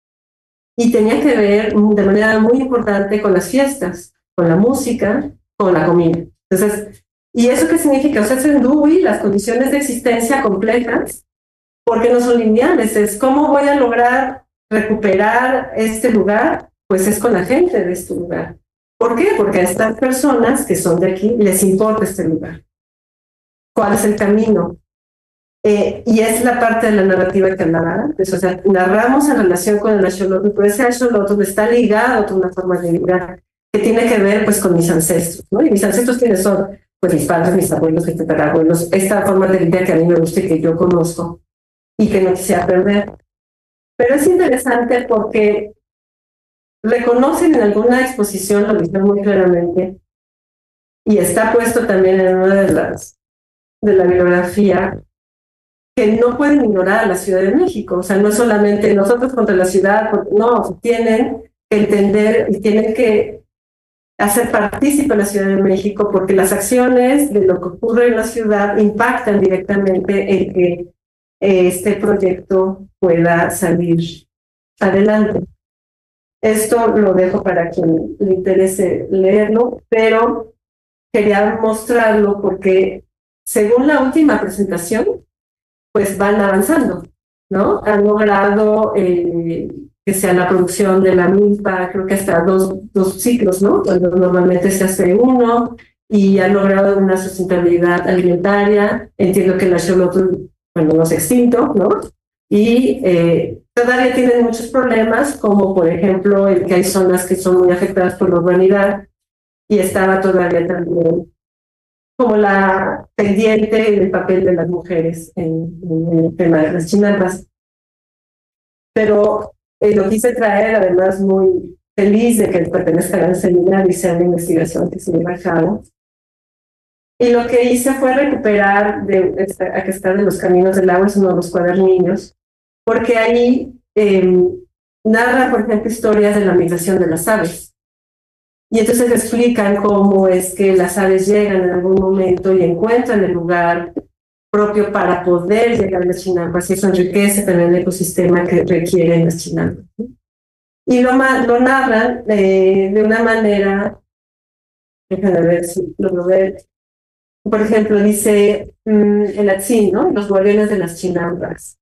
y tenía que ver de manera muy importante con las fiestas, con la música, con la comida. Entonces, ¿y eso qué significa? O sea, es en Dewey las condiciones de existencia complejas, porque no son lineales. Es cómo voy a lograr recuperar este lugar, pues es con la gente de este lugar. ¿Por qué? Porque a estas personas que son de aquí les importa este lugar. ¿Cuál es el camino? Y es la parte de la narrativa que hablaba antes. O sea, narramos en relación con el axolotl, pero ese axolotl está ligado a una forma de vida que tiene que ver pues con mis ancestros, ¿no? Y mis ancestros, ¿quiénes son? Pues mis padres, mis abuelos, mis tatarabuelos, esta forma de vida que a mí me gusta y que yo conozco y que no quisiera perder. Pero es interesante porque reconocen en alguna exposición, lo dicen muy claramente, y está puesto también en una de la bibliografía, que no pueden ignorar a la Ciudad de México. O sea, no es solamente nosotros contra la ciudad, no, tienen que entender y tienen que hacer partícipe a la Ciudad de México, porque las acciones de lo que ocurre en la ciudad impactan directamente en que este proyecto pueda salir adelante. Esto lo dejo para quien le interese leerlo, pero quería mostrarlo porque según la última presentación, pues van avanzando, ¿no? Han logrado que sea la producción de la milpa, creo que hasta dos ciclos, ¿no? Cuando normalmente se hace uno, y han logrado una sustentabilidad alimentaria. Entiendo que el axolotl, bueno, no es extinto, ¿no? Y todavía tienen muchos problemas, como por ejemplo el que hay zonas que son muy afectadas por la urbanidad, y estaba todavía también como la pendiente del papel de las mujeres en el tema de las chinampas. Pero lo quise traer, además muy feliz de que pertenezca al seminario y sea una investigación que se lleva a cabo. Y lo que hice fue recuperar, aquí está de los caminos del agua, es uno de los cuadernillos, porque ahí narra, por ejemplo, historias de la migración de las aves. Y entonces explican cómo es que las aves llegan en algún momento y encuentran el lugar propio para poder llegar a las chinampas, y eso enriquece también el ecosistema que requieren las chinampas. Y lo narran de una manera, déjame ver si lo ver. Por ejemplo, dice el Atzin, ¿no? Los guardianes de las chinampas.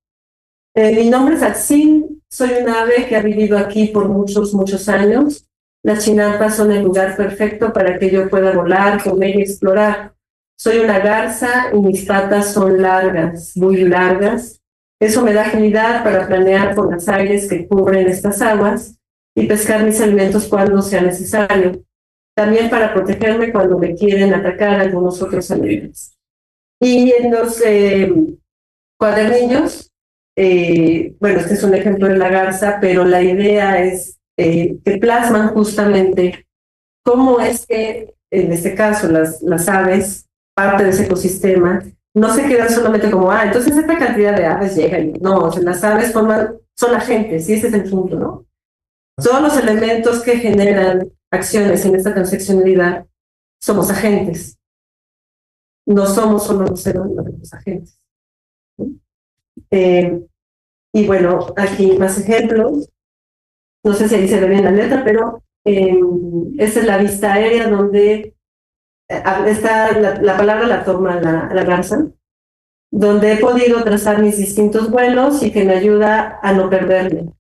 Mi nombre es Atzin, soy un ave que ha vivido aquí por muchos, muchos años. Las chinampas son el lugar perfecto para que yo pueda volar, comer y explorar. Soy una garza y mis patas son largas, muy largas. Eso me da agilidad para planear por los aires que cubren estas aguas y pescar mis alimentos cuando sea necesario. También para protegerme cuando me quieren atacar algunos otros animales. Y en los cuadernillos, bueno, este es un ejemplo de la garza, pero la idea es que plasman justamente cómo es que, en este caso, las aves, parte de ese ecosistema, no se quedan solamente como, entonces esta cantidad de aves llegan. No, o sea, las aves son agentes, y ese es el punto, ¿no? Todos los elementos que generan acciones en esta transaccionalidad somos agentes. No somos solo los seres humanos, los agentes. Y bueno, aquí más ejemplos. No sé si ahí se ve bien la letra, pero esta es la vista aérea donde está la palabra la toma la garza, donde he podido trazar mis distintos vuelos y que me ayuda a no perderme.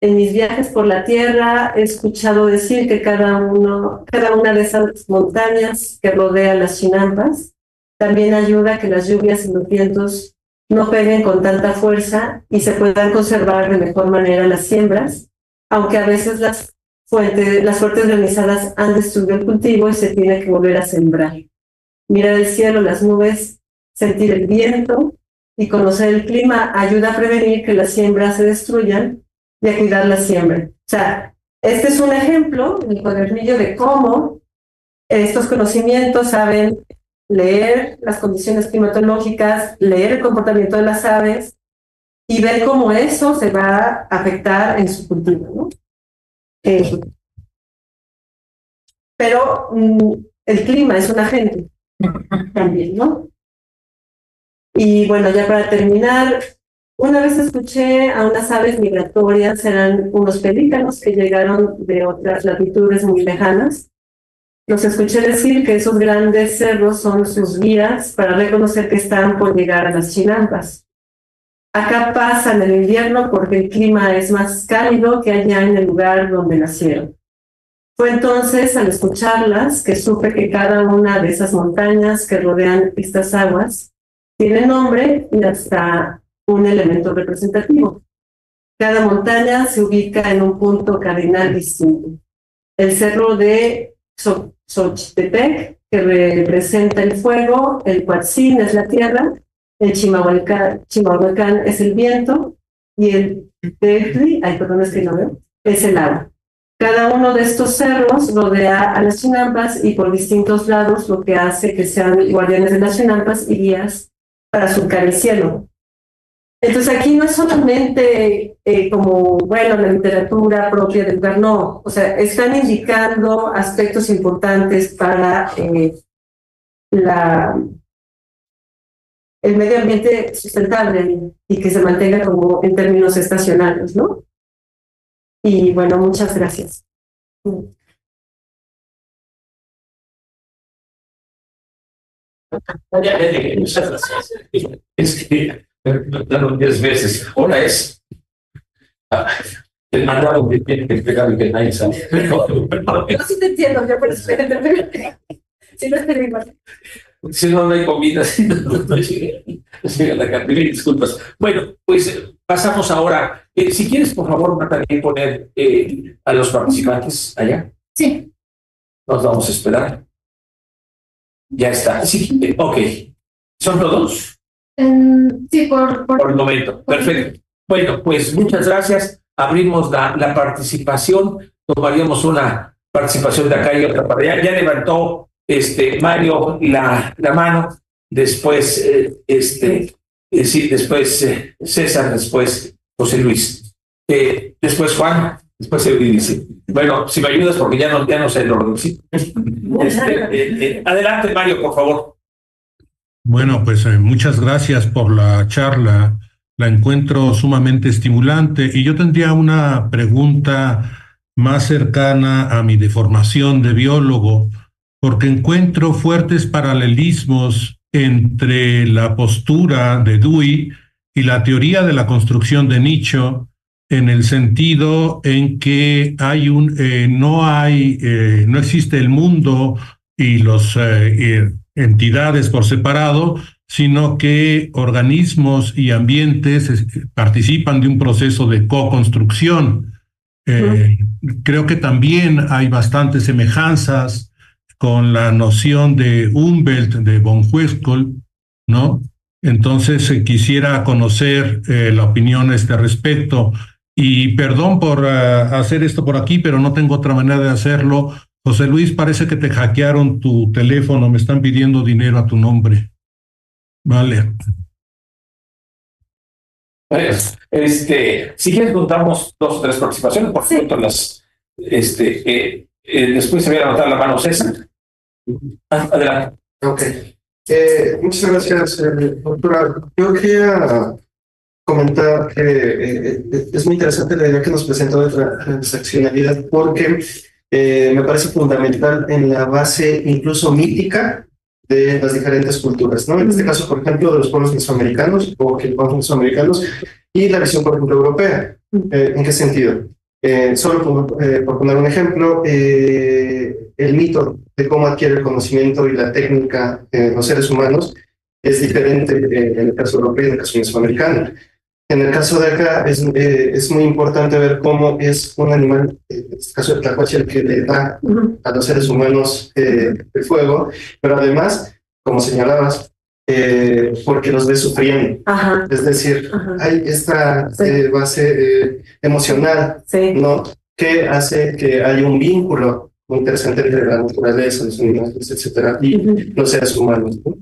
En mis viajes por la tierra he escuchado decir que cada una de esas montañas que rodean las chinampas también ayuda a que las lluvias y los vientos no peguen con tanta fuerza y se puedan conservar de mejor manera las siembras, aunque a veces las fuertes granizadas han destruido el cultivo y se tiene que volver a sembrar. Mira el cielo, las nubes sentir el viento y conocer el clima ayuda a prevenir que las siembras se destruyan y a cuidar la siembra. O sea, este es un ejemplo, el cuadernillo, de cómo estos conocimientos saben leer las condiciones climatológicas, leer el comportamiento de las aves y ver cómo eso se va a afectar en su cultivo, ¿no? Pero el clima es un agente también, ¿no? Y bueno, ya para terminar, una vez escuché a unas aves migratorias, eran unos pelícanos que llegaron de otras latitudes muy lejanas. Los escuché decir que esos grandes cerros son sus guías para reconocer que están por llegar a las chinampas. Acá pasan el invierno porque el clima es más cálido que allá en el lugar donde nacieron. Fue entonces, al escucharlas, que supe que cada una de esas montañas que rodean estas aguas tiene nombre y hasta un elemento representativo. Cada montaña se ubica en un punto cardinal distinto. El cerro de Xochitepec, que representa el fuego, el Huatzin es la tierra, el Chimalhuacán es el viento y el Tehtli, es que no veo, es el agua. Cada uno de estos cerros rodea a las chinampas y por distintos lados, lo que hace que sean guardianes de las chinampas y guías para surcar el cielo. Entonces aquí no es solamente como, bueno, la literatura propia del lugar, no. O sea, están indicando aspectos importantes para el medio ambiente sustentable y que se mantenga como en términos estacionarios, ¿no? Y bueno, muchas gracias.
Muchas gracias. Es que me daron 10 veces. Ahora es el mandado que tiene que pegar y que nadie sabe.
Yo sí te entiendo, yo por eso si no estoy igual.
Si no, no hay comida, si no llega la cantidad. Disculpas. Bueno, pues pasamos ahora. Si quieres, por favor, también poner a los participantes allá.
Sí.
Nos vamos a esperar. Ya está. Sí, ok. ¿Son todos?
Sí, por
el momento. Perfecto. Bueno, pues muchas gracias. Abrimos la participación. Tomaríamos una participación de acá y otra para allá. Ya levantó Mario la mano. Después, sí, después César, después José Luis. Después Juan, después Euridice. Bueno, si me ayudas porque ya no sé el orden. ¿Sí? Adelante, Mario, por favor.
Bueno, pues muchas gracias por la charla. La encuentro sumamente estimulante y yo tendría una pregunta más cercana a mi deformación de biólogo, porque encuentro fuertes paralelismos entre la postura de Dewey y la teoría de la construcción de nicho, en el sentido en que no existe el mundo y los entidades por separado, sino que organismos y ambientes participan de un proceso de co-construcción. Creo que también hay bastantes semejanzas con la noción de Umwelt de von Huescol, ¿no? Entonces quisiera conocer la opinión a este respecto. Y perdón por hacer esto por aquí, pero no tengo otra manera de hacerlo. José Luis, parece que te hackearon tu teléfono, me están pidiendo dinero a tu nombre. Vale.
Si quieres contamos 2 o 3 participaciones, por supuesto, después se voy a levantar la mano César. Adelante.
Ok. Muchas gracias, doctora. Yo quería comentar que es muy interesante la idea que nos presentó de transaccionalidad porque me parece fundamental en la base incluso mítica de las diferentes culturas, ¿no? En este caso, por ejemplo, de los pueblos mesoamericanos o que pueblos mesoamericanos y la visión, por ejemplo, europea. ¿En qué sentido? Solo por poner un ejemplo, el mito de cómo adquiere el conocimiento y la técnica los seres humanos es diferente en el caso europeo y en el caso mesoamericano. En el caso de acá es muy importante ver cómo es un animal, en este caso el tlacuache, el que le da a los seres humanos el fuego, pero además, como señalabas, porque los ve sufriendo.
Ajá.
Es decir,
Ajá.
hay esta
Sí.
base emocional,
Sí.
¿no? Que hace que haya un vínculo muy interesante entre la naturaleza, los animales, etcétera, y los seres humanos, ¿no?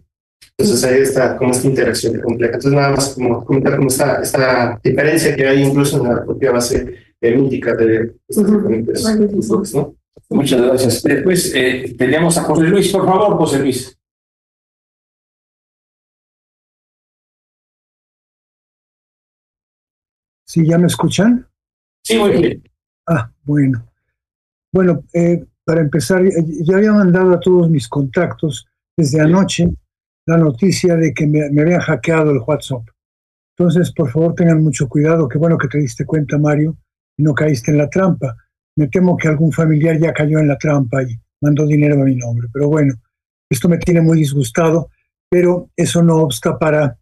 Entonces ahí está como esta interacción compleja. Entonces nada más como comentar como esta diferencia que hay incluso en la propia base mítica de estos diferentes grupos, ¿no?
Muchas gracias. Después teníamos a José Luis, por favor, José Luis.
¿Sí, ya me escuchan?
Sí, muy bien.
Ah, bueno. Bueno, para empezar, ya había mandado a todos mis contactos desde anoche la noticia de que me habían hackeado el WhatsApp. Entonces, por favor, tengan mucho cuidado. Qué bueno que te diste cuenta, Mario, y no caíste en la trampa. Me temo que algún familiar ya cayó en la trampa y mandó dinero a mi nombre. Pero bueno, esto me tiene muy disgustado, pero eso no obsta para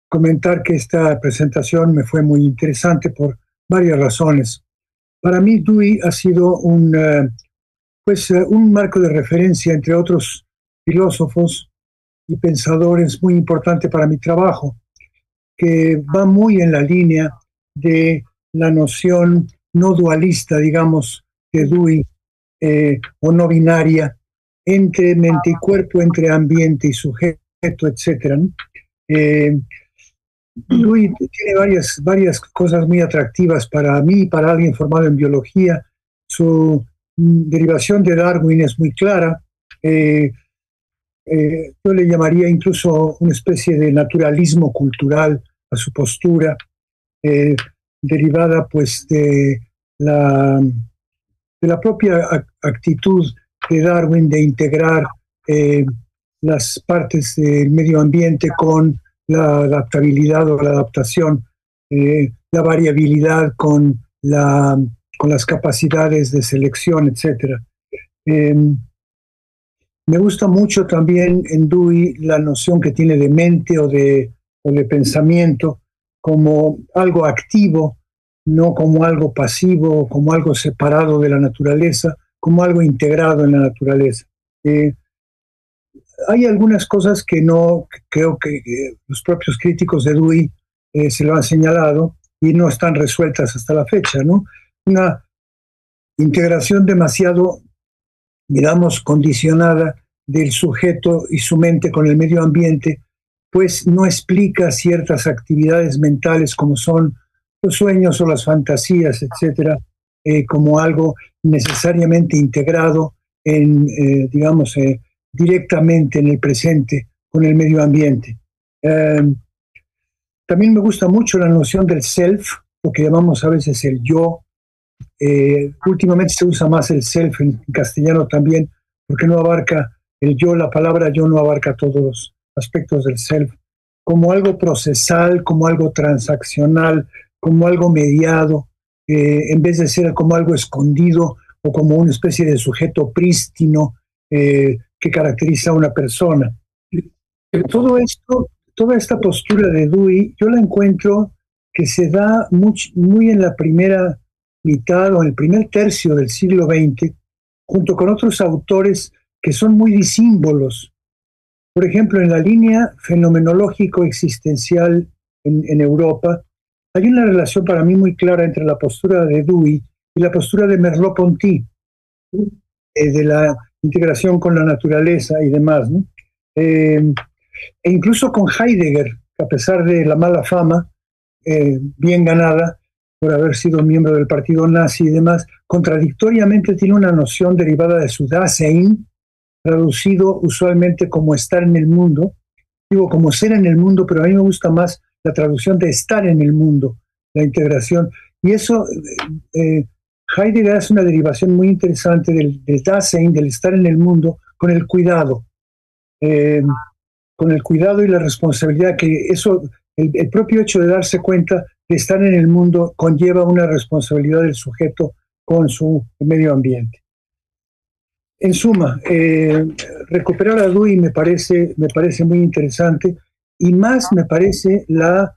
comentar que esta presentación me fue muy interesante por varias razones. Para mí, Dewey ha sido un marco de referencia entre otros filósofos y pensadores muy importante para mi trabajo, que va muy en la línea de la noción no dualista, digamos, de Dewey, o no binaria, entre mente y cuerpo, entre ambiente y sujeto, etc. Dewey tiene varias cosas muy atractivas para mí, para alguien formado en biología. Su derivación de Darwin es muy clara. Yo le llamaría incluso una especie de naturalismo cultural a su postura, derivada pues de la propia actitud de Darwin de integrar las partes del medio ambiente con la adaptabilidad o la adaptación, la variabilidad con las capacidades de selección, etc. Me gusta mucho también en Dewey la noción que tiene de mente o de pensamiento como algo activo, no como algo pasivo, como algo separado de la naturaleza, como algo integrado en la naturaleza. Hay algunas cosas que no creo que los propios críticos de Dewey se lo han señalado y no están resueltas hasta la fecha, ¿no? Una integración demasiado, digamos, condicionada del sujeto y su mente con el medio ambiente, pues no explica ciertas actividades mentales como son los sueños o las fantasías, etcétera, como algo necesariamente integrado digamos, directamente en el presente con el medio ambiente. También me gusta mucho la noción del self, lo que llamamos a veces el yo. Últimamente se usa más el self en castellano también, porque no abarca el yo, la palabra yo no abarca todos los aspectos del self, como algo procesal, como algo transaccional, como algo mediado, en vez de ser como algo escondido o como una especie de sujeto prístino que caracteriza a una persona. Todo esto, toda esta postura de Dewey, yo la encuentro que se da muy en la primera mitad o en el primer tercio del siglo XX, junto con otros autores que son muy disímbolos. Por ejemplo, en la línea fenomenológico-existencial en Europa, hay una relación para mí muy clara entre la postura de Dewey y la postura de Merleau-Ponty, de la integración con la naturaleza y demás, ¿no? E incluso con Heidegger, que a pesar de la mala fama, bien ganada, por haber sido miembro del partido nazi y demás, contradictoriamente tiene una noción derivada de su Dasein, traducido usualmente como estar en el mundo. Digo como ser en el mundo, pero a mí me gusta más la traducción de estar en el mundo, la integración. Y eso, Heidegger hace una derivación muy interesante del Dasein, del estar en el mundo, con el cuidado. Con el cuidado y la responsabilidad que eso, el propio hecho de darse cuenta de estar en el mundo conlleva una responsabilidad del sujeto con su medio ambiente. En suma, recuperar a Dewey me parece muy interesante, y más me parece la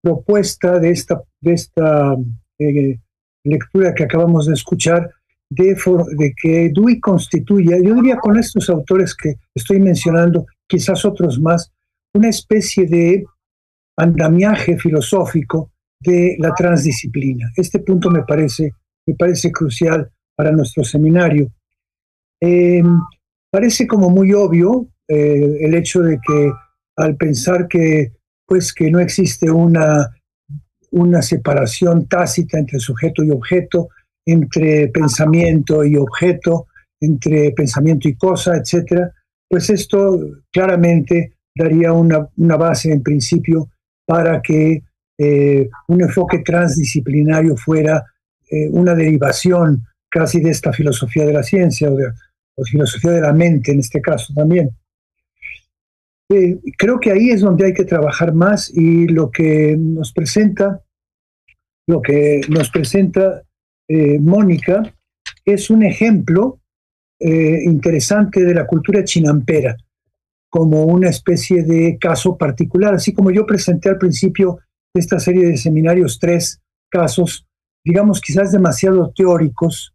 propuesta de esta lectura que acabamos de escuchar, de que Dewey constituya, yo diría con estos autores que estoy mencionando, quizás otros más, una especie de andamiaje filosófico de la transdisciplina. Este punto me parece crucial para nuestro seminario. Parece como muy obvio el hecho de que al pensar que no existe una separación tácita entre sujeto y objeto, entre pensamiento y objeto, entre pensamiento y cosa, etcétera, pues esto claramente daría una base en principio para que un enfoque transdisciplinario fuera una derivación casi de esta filosofía de la ciencia o filosofía de la mente en este caso también. Creo que ahí es donde hay que trabajar más, y lo que nos presenta Mónica es un ejemplo interesante de la cultura chinampera como una especie de caso particular, así como yo presenté al principio de esta serie de seminarios 3 casos, digamos quizás demasiado teóricos.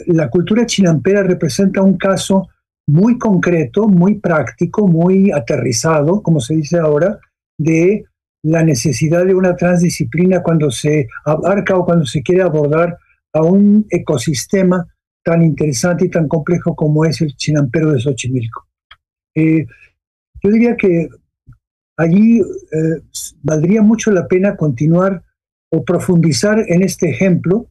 La cultura chinampera representa un caso muy concreto, muy práctico, muy aterrizado, como se dice ahora, de la necesidad de una transdisciplina cuando se abarca o cuando se quiere abordar a un ecosistema tan interesante y tan complejo como es el chinampero de Xochimilco. Yo diría que allí valdría mucho la pena continuar o profundizar en este ejemplo,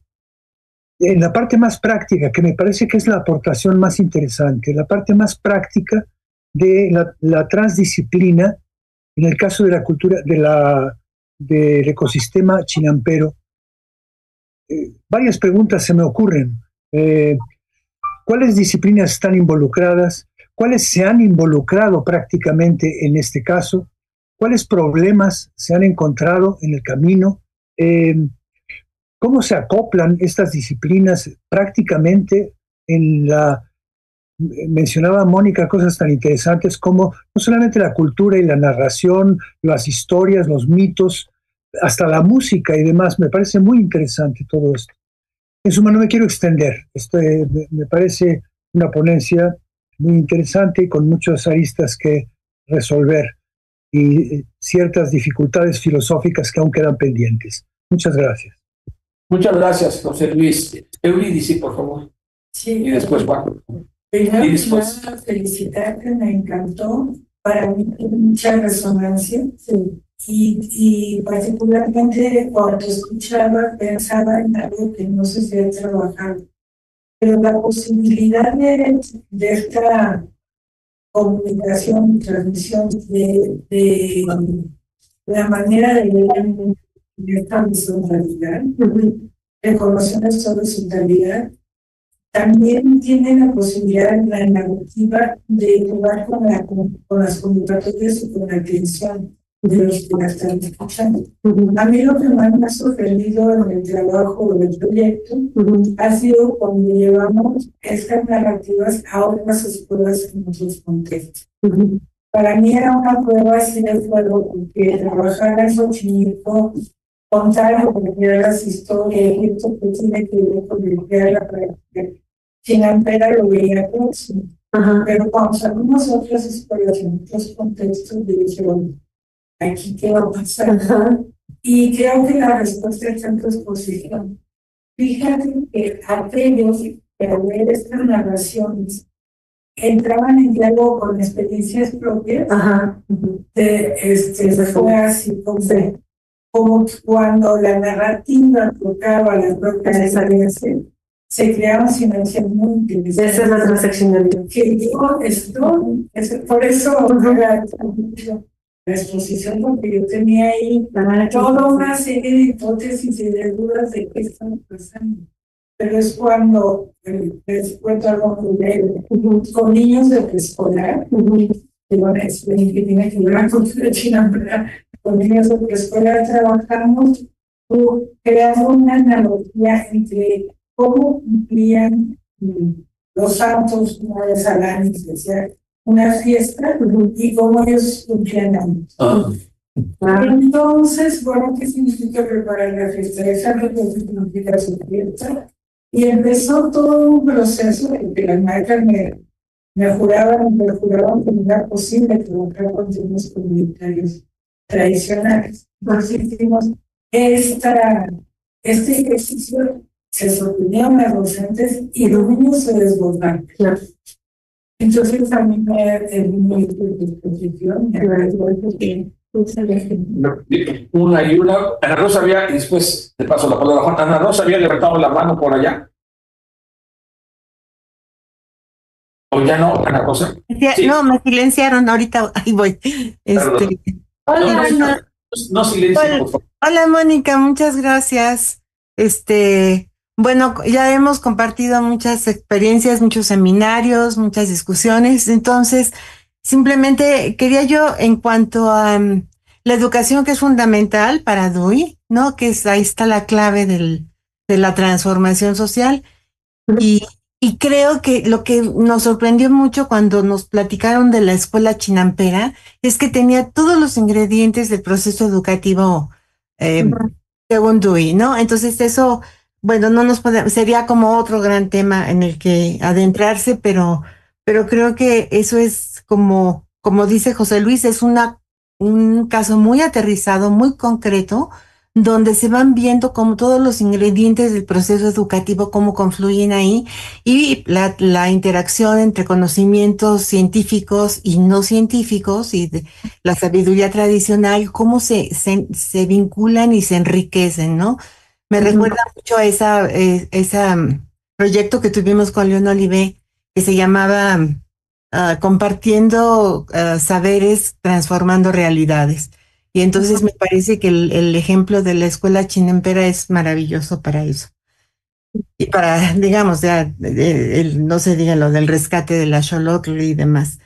en la parte más práctica, que me parece que es la aportación más interesante, la parte más práctica de la transdisciplina en el caso de la cultura del ecosistema chinampero. Varias preguntas se me ocurren. ¿Cuáles disciplinas están involucradas? ¿Cuáles se han involucrado prácticamente en este caso? ¿Cuáles problemas se han encontrado en el camino? ¿Cómo se acoplan estas disciplinas prácticamente en mencionaba Mónica cosas tan interesantes como no solamente la cultura y la narración, las historias, los mitos, hasta la música y demás? Me parece muy interesante todo esto. En suma, no me quiero extender. Me parece una ponencia muy interesante y con muchas aristas que resolver y ciertas dificultades filosóficas que aún quedan pendientes. Muchas gracias.
Muchas gracias, José Luis. Eurídice, por favor.
Sí.
Y después Juan.
Primero,
Y después.
felicitarte, me encantó. Para mí tiene mucha resonancia. Sí. Y particularmente cuando escuchaba, pensaba en algo que no se había trabajado. Pero la posibilidad de esta comunicación y transmisión de la manera de ver esta horizontalidad, reconocer esta horizontalidad, también tiene la posibilidad en la narrativa de jugar con las convocatorias y con la atención de los que la están escuchando. A mí lo que más me ha sorprendido en el trabajo del proyecto ha sido cuando llevamos estas narrativas a otras escuelas en otros contextos. Para mí era una prueba así de fuego, porque trabajar en Xochimilco, contar o crear las historias, y esto que tiene que ver con el crear la práctica chinampera lo veía próximo. Pero cuando salimos a otras escuelas en otros contextos, dijeron, aquí qué va a pasar. Y creo que la respuesta está en tu exposición. Fíjate que aquellos que al ver estas narraciones entraban en diálogo con experiencias propias, fue así como cuando la narrativa tocaba las propias experiencias, se creaban sinergias muy interesantes.
Esa es la transaccionalidad.
Que yo por eso la exposición, porque yo tenía ahí toda una serie de hipótesis y de dudas de qué están pasando. Pero es cuando les cuento algo con niños de preescolar, que bueno, es que tiene que ver con la China, con niños de preescolar trabajamos creando una analogía entre cómo cumplían los santos una vez al año, especial, una fiesta, y cómo ellos cumplían años. Entonces, bueno, ¿qué significa preparar la fiesta? Esa es lo que significa su fiesta. Y empezó todo un proceso en que las maestras me juraban que no era posible trabajar con temas comunitarios tradicionales. Entonces hicimos este ejercicio, se sorprendieron a los docentes y los niños se desbordaron. Entonces a mí me terminó de disposición.
Una y una. Ana Rosa había, y después te paso la palabra a Juan. Ana Rosa había levantado la mano por allá. ¿O ya no, Ana Rosa?
Sí. No, me silenciaron ahorita. Ahí voy.
Hola,
no silencien, por favor.
Hola, Mónica, muchas gracias. Bueno, ya hemos compartido muchas experiencias, muchos seminarios, muchas discusiones. Entonces, simplemente quería yo, en cuanto a la educación, que es fundamental para Dewey, ¿no? Ahí está la clave de la transformación social. Y creo que lo que nos sorprendió mucho cuando nos platicaron de la escuela chinampera es que tenía todos los ingredientes del proceso educativo según Dewey, ¿no? Entonces eso, bueno, sería como otro gran tema en el que adentrarse, pero creo que eso es como dice José Luis, es un caso muy aterrizado, muy concreto, donde se van viendo como todos los ingredientes del proceso educativo, cómo confluyen ahí, y la interacción entre conocimientos científicos y no científicos y de la sabiduría tradicional, cómo se vinculan y se enriquecen, ¿no? Me recuerda mucho a ese proyecto que tuvimos con León Olivé, que se llamaba Compartiendo Saberes, Transformando Realidades. Y entonces me parece que el ejemplo de la escuela chinampera es maravilloso para eso. Y para, digamos, ya, no se diga lo del rescate de la Xolotl y demás.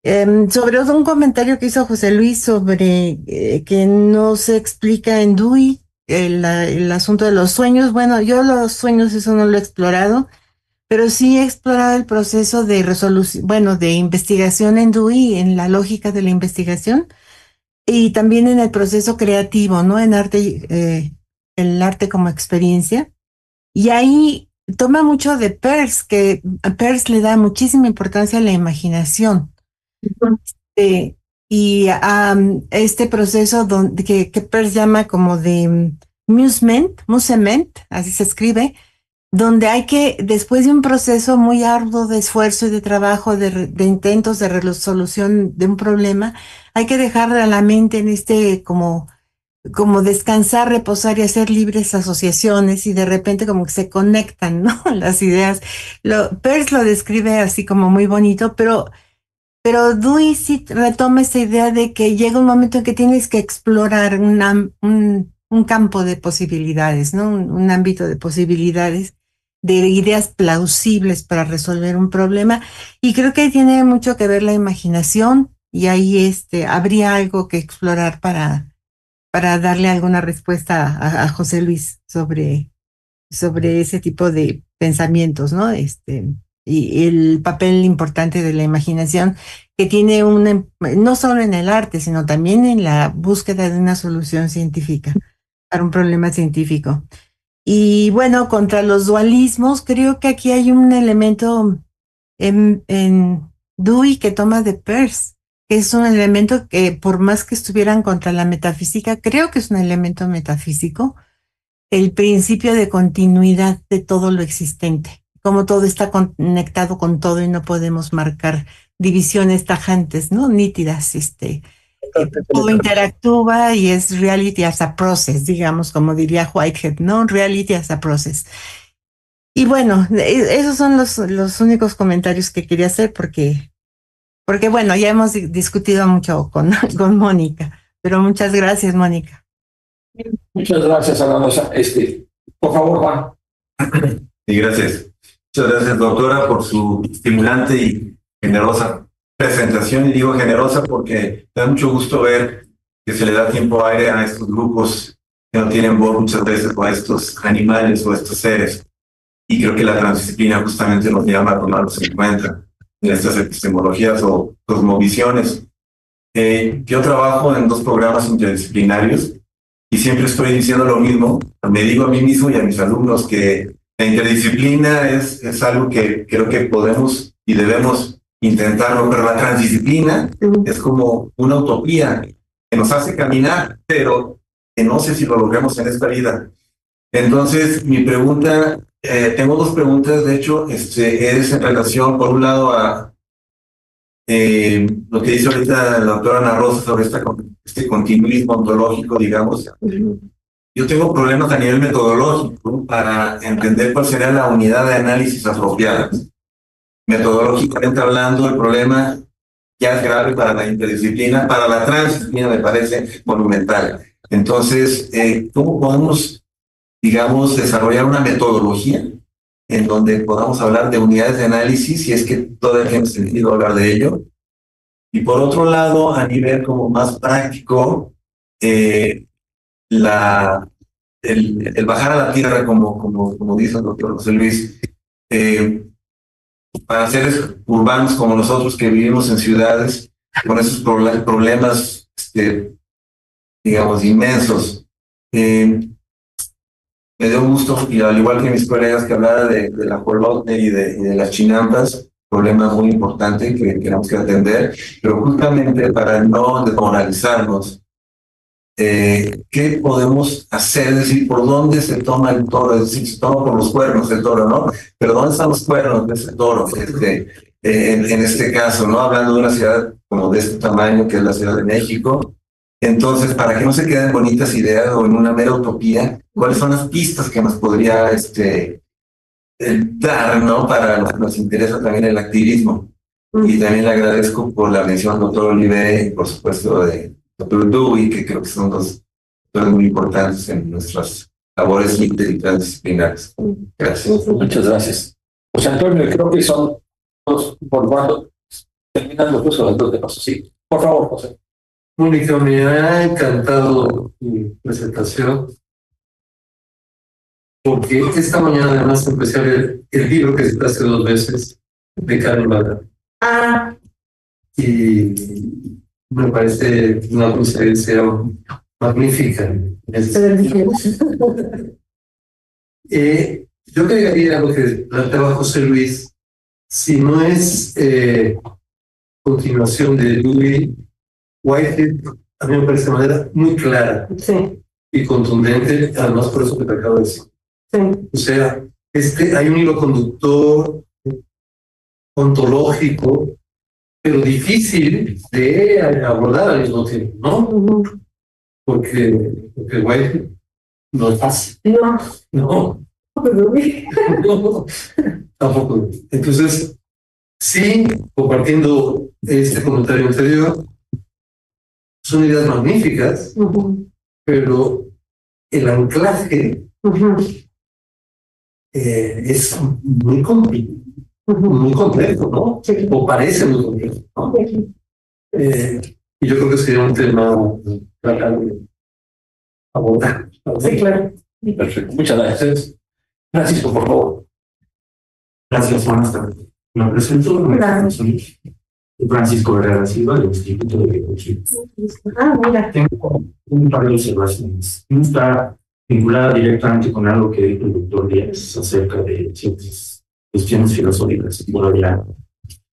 Sobre un comentario que hizo José Luis sobre que no se explica en Dewey el asunto de los sueños. Bueno, yo los sueños eso no lo he explorado, pero sí he explorado el proceso de resolución, bueno, de investigación en Dewey, en la lógica de la investigación. Y también en el proceso creativo, ¿no? En arte, el arte como experiencia. Y ahí toma mucho de Peirce, que a Peirce le da muchísima importancia a la imaginación. Y a este proceso que Peirce llama como de musement, así se escribe, donde hay que, después de un proceso muy arduo de esfuerzo y de trabajo, de intentos de resolución de un problema, hay que dejar a la mente en como descansar, reposar y hacer libres asociaciones, y de repente como que se conectan, ¿no? Las ideas. Peirce lo describe así como muy bonito, pero Dewey sí retoma esa idea de que llega un momento en que tienes que explorar un campo de posibilidades, ¿no? Un ámbito de posibilidades, de ideas plausibles para resolver un problema. Y creo que tiene mucho que ver la imaginación, y ahí habría algo que explorar para darle alguna respuesta a José Luis sobre ese tipo de pensamientos, ¿no? Y el papel importante de la imaginación que tiene no solo en el arte, sino también en la búsqueda de una solución científica para un problema científico. Y bueno, contra los dualismos, creo que aquí hay un elemento en Dewey que toma de Peirce, que es un elemento que, por más que estuvieran contra la metafísica, creo que es un elemento metafísico, el principio de continuidad de todo lo existente, como todo está conectado con todo y no podemos marcar divisiones tajantes, ¿no? Nítidas, todo interactúa y es reality as a process, digamos, como diría Whitehead, ¿no? Reality as a process. Y bueno, esos son los únicos comentarios que quería hacer porque bueno, ya hemos discutido mucho con Mónica, pero muchas gracias, Mónica.
Muchas gracias, Ana Rosa. Por favor, Juan.
Sí, gracias. Muchas gracias, doctora, por su estimulante y generosa presentación. Y digo generosa porque me da mucho gusto ver que se le da tiempo aire a estos grupos que no tienen voz muchas veces, o a estos animales o a estos seres. Y creo que la transdisciplina justamente nos llama a tomarlos en cuenta en estas epistemologías o cosmovisiones. Yo trabajo en 2 programas interdisciplinarios y siempre estoy diciendo lo mismo. Me digo a mí mismo y a mis alumnos que la interdisciplina es algo que creo que podemos y debemos intentarlo, pero la transdisciplina es como una utopía que nos hace caminar, pero que no sé si lo logremos en esta vida. Entonces, mi pregunta, tengo dos preguntas, de hecho, es en relación, por un lado, a lo que dice ahorita la doctora Ana Rosa sobre este continuismo ontológico, digamos. Yo tengo problemas a nivel metodológico para entender cuál sería la unidad de análisis apropiada. Metodológicamente hablando, el problema ya es grave para la interdisciplina, para la transdisciplina me parece monumental. Entonces, ¿cómo podemos, digamos, desarrollar una metodología en donde podamos hablar de unidades de análisis, si es que todavía tiene sentido hablar de ello? Y por otro lado, a nivel como más práctico, el bajar a la tierra, como dice el doctor José Luis, para seres urbanos como nosotros que vivimos en ciudades, con esos problemas, digamos, inmensos. Me dio gusto, y al igual que mis colegas, que hablara de la Holotne y de las chinampas, problema muy importante que tenemos que atender, pero justamente para no desmoralizarnos, ¿qué podemos hacer? Es decir, ¿por dónde se toma el toro? Es decir, se toma por los cuernos el toro, ¿no? Pero ¿dónde están los cuernos de ese toro? En este caso, ¿no? Hablando de una ciudad como de este tamaño, que es la Ciudad de México. Entonces, para que no se queden bonitas ideas o en una mera utopía, ¿cuáles son las pistas que nos podría dar, ¿no? Para los que nos interesa también el activismo. Y también le agradezco por la mención al doctor Olive y por supuesto de doctor Dewey, que creo que son dos doctores muy importantes en nuestras labores interdisciplinares. Gracias.
Muchas gracias. José Antonio, creo que son dos, por cuando terminando los dos de paso. Sí, por favor, José.
Mónica, me ha encantado tu presentación, porque esta mañana además empecé a ver el libro que citaste 2 veces de Karen Bada. Y me parece una coincidencia magnífica. Yo agregaría lo que planteaba José Luis, si no es continuación de Dewey, Whitehead, a mí me parece de manera muy clara y contundente, además por eso que te acabo de decir. O sea, hay un hilo conductor ontológico, pero difícil de abordar al mismo tiempo, ¿no? Porque Whitehead no es fácil. No. Tampoco. Entonces, sí, compartiendo este comentario anterior, son ideas magníficas, pero el anclaje es muy complejo, ¿no? O parece muy complejo, ¿no? Y yo creo que sería un tema tratar de abordar.
Sí, claro.
Perfecto, muchas gracias. Francisco, por favor.
Gracias, buenas tardes. Me presento. Soy Francisco Herrera Silva, del Instituto de Biología.
Mira.
Tengo un par de observaciones. Una está vinculada directamente con algo que dijo el doctor Díaz acerca de ciertas cuestiones filosóficas que todavía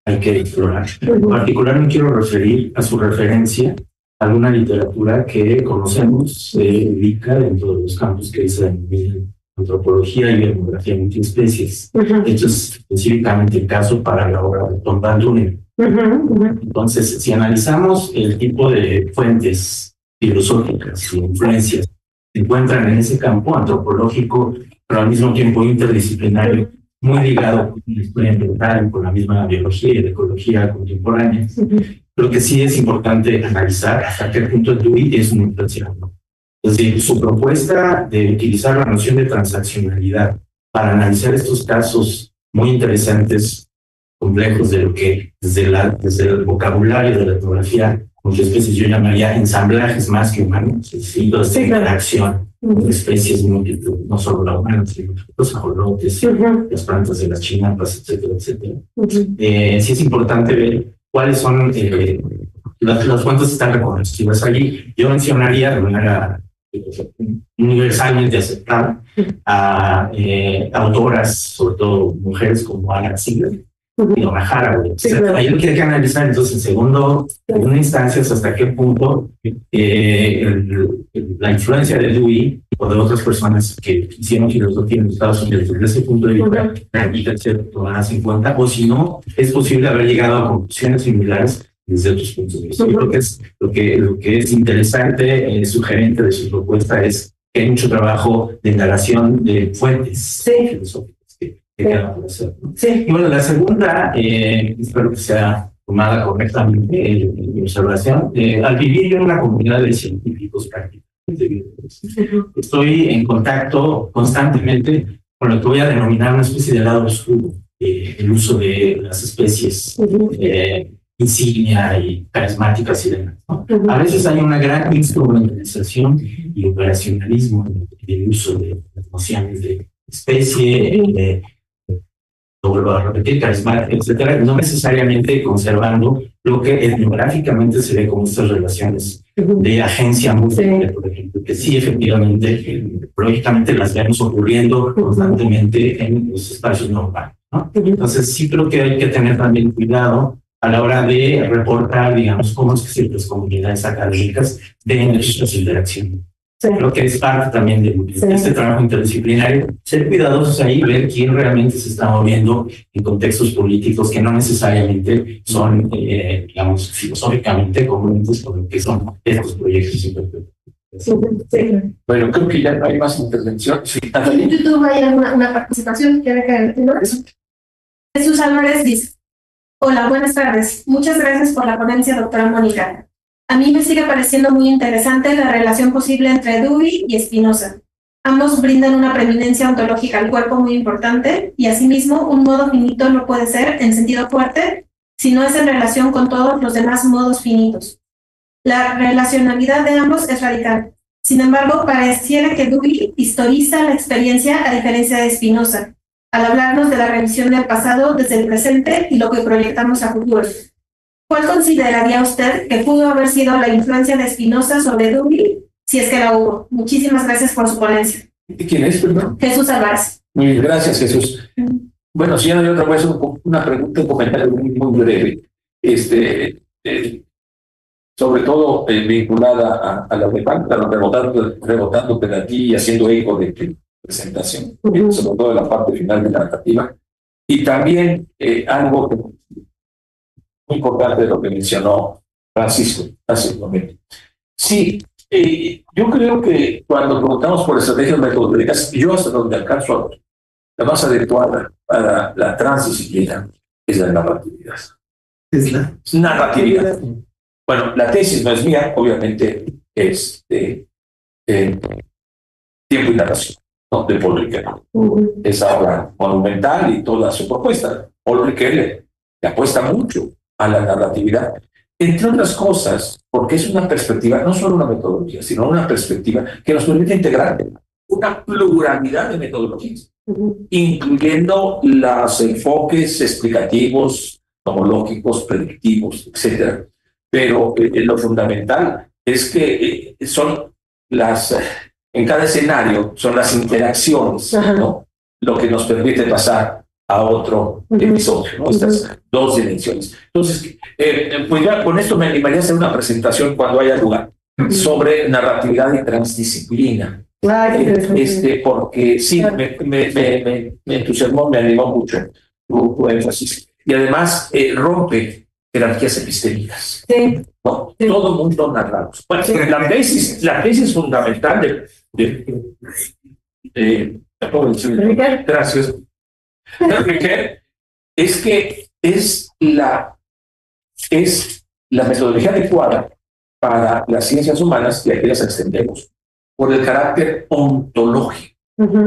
hay que explorar. En particular me quiero referir a su referencia a alguna literatura que conocemos, se ubica dentro de los campos que dicen antropología y demografía multiespecies. Esto es específicamente el caso para la obra de Tom Van Dunen. Entonces, si analizamos el tipo de fuentes filosóficas y influencias que se encuentran en ese campo antropológico, pero al mismo tiempo interdisciplinario, muy ligado con la historia ambiental, con la misma biología y la ecología contemporánea, creo que sí es importante analizar hasta qué punto Dewey es un influenciador. Es decir, su propuesta de utilizar la noción de transaccionalidad para analizar estos casos muy interesantes, complejos, de lo que desde el vocabulario de la etnografía multiespecies yo llamaría ensamblajes más que humanos, es decir, toda esta interacción de especies múltiples, no solo la humana, sino los ajolotes, las plantas de las chinampas, etcétera, etcétera. Sí es importante ver cuáles son las fuentes están reconocidas allí. Yo mencionaría de manera universalmente aceptada a autoras, sobre todo mujeres como Anna Ziegler,
y lo bajara, güey. Sí, claro. Ahí lo que hay que analizar, entonces, en segunda instancia, es hasta qué punto la influencia de Dewey o de otras personas que hicieron filosofía en los Estados Unidos desde ese punto de vista, permiten ser tomadas en cuenta, o si no, es posible haber llegado a conclusiones similares desde otros puntos de vista. Yo creo que es lo que es interesante, sugerente de su propuesta es que hay mucho trabajo de indagación de fuentes filosóficas que quedan por hacer, ¿no? Y bueno, la segunda, espero que sea tomada correctamente mi observación, al vivir yo en una comunidad de científicos prácticos, estoy en contacto constantemente con lo que voy a denominar una especie de lado oscuro, el uso de las especies insignia y carismáticas y demás, ¿no? A veces hay una gran instrumentalización y operacionalismo en el uso de las nociones de especie, lo vuelvo a repetir, carismática, etcétera, no necesariamente conservando lo que etnográficamente se ve como estas relaciones de agencia múltiple, por ejemplo, que sí, efectivamente, lógicamente las vemos ocurriendo constantemente en los espacios no urbanos, ¿no? Entonces, sí creo que hay que tener también cuidado a la hora de reportar, digamos, cómo es que ciertas comunidades académicas ven estas interacciones. Creo que es parte también de este trabajo interdisciplinario, ser cuidadosos ahí, ver quién realmente se está moviendo en contextos políticos que no necesariamente son, digamos, filosóficamente congruentes con lo que son estos proyectos.
Bueno, creo que ya no hay más intervención. Sí,
en YouTube hay una participación que Jesús Álvarez dice: hola, buenas tardes. Muchas gracias por la ponencia, doctora Mónica. A mí me sigue pareciendo muy interesante la relación posible entre Dewey y Spinoza. Ambos brindan una preeminencia ontológica al cuerpo muy importante y asimismo un modo finito no puede ser, en sentido fuerte, si no es en relación con todos los demás modos finitos. La relacionalidad de ambos es radical. Sin embargo, pareciera que Dewey historiza la experiencia a diferencia de Spinoza, al hablarnos de la revisión del pasado desde el presente y lo que proyectamos a futuro. ¿Cuál consideraría usted que pudo haber sido la influencia de Spinoza sobre Dewey, si es que la hubo? Muchísimas gracias por su ponencia.
¿Quién es, perdón?
Jesús Álvarez.
Muy bien, gracias, Jesús. Bueno, si ya no hay otra vez, una pregunta, un comentario muy breve. Sobre todo vinculada a la rebotando de ti y haciendo eco de tu presentación, sobre todo en la parte final de la narrativa. Y también algo que muy importante de lo que mencionó Francisco hace un momento. Sí, yo creo que cuando preguntamos por estrategias metodológicas, yo hasta donde alcanzo a ver, la más adecuada para la transdisciplina es la narratividad.
Es la
narratividad. Bueno, la tesis no es mía, obviamente es de Tiempo y Narración, ¿no? De Paul Ricoeur. Es obra monumental y toda su propuesta. Paul Ricoeur le apuesta mucho a la narratividad, entre otras cosas, porque es una perspectiva, no solo una metodología, sino una perspectiva que nos permite integrar una pluralidad de metodologías, incluyendo los enfoques explicativos, nomológicos, predictivos, etcétera. Pero lo fundamental es que son en cada escenario, son las interacciones, ¿no? Lo que nos permite pasar a otro episodio, ¿no? Estas dos dimensiones. Entonces, pues ya con esto me animaría a hacer una presentación cuando haya lugar sobre narratividad y transdisciplina. Porque sí, me entusiasmó, me animó mucho tu énfasis. Y además rompe jerarquías epistémicas. ¿No? Todo el mundo narramos. Bueno, la tesis fundamental gracias. Es que es la metodología adecuada para las ciencias humanas, y aquí las extendemos, por el carácter ontológico.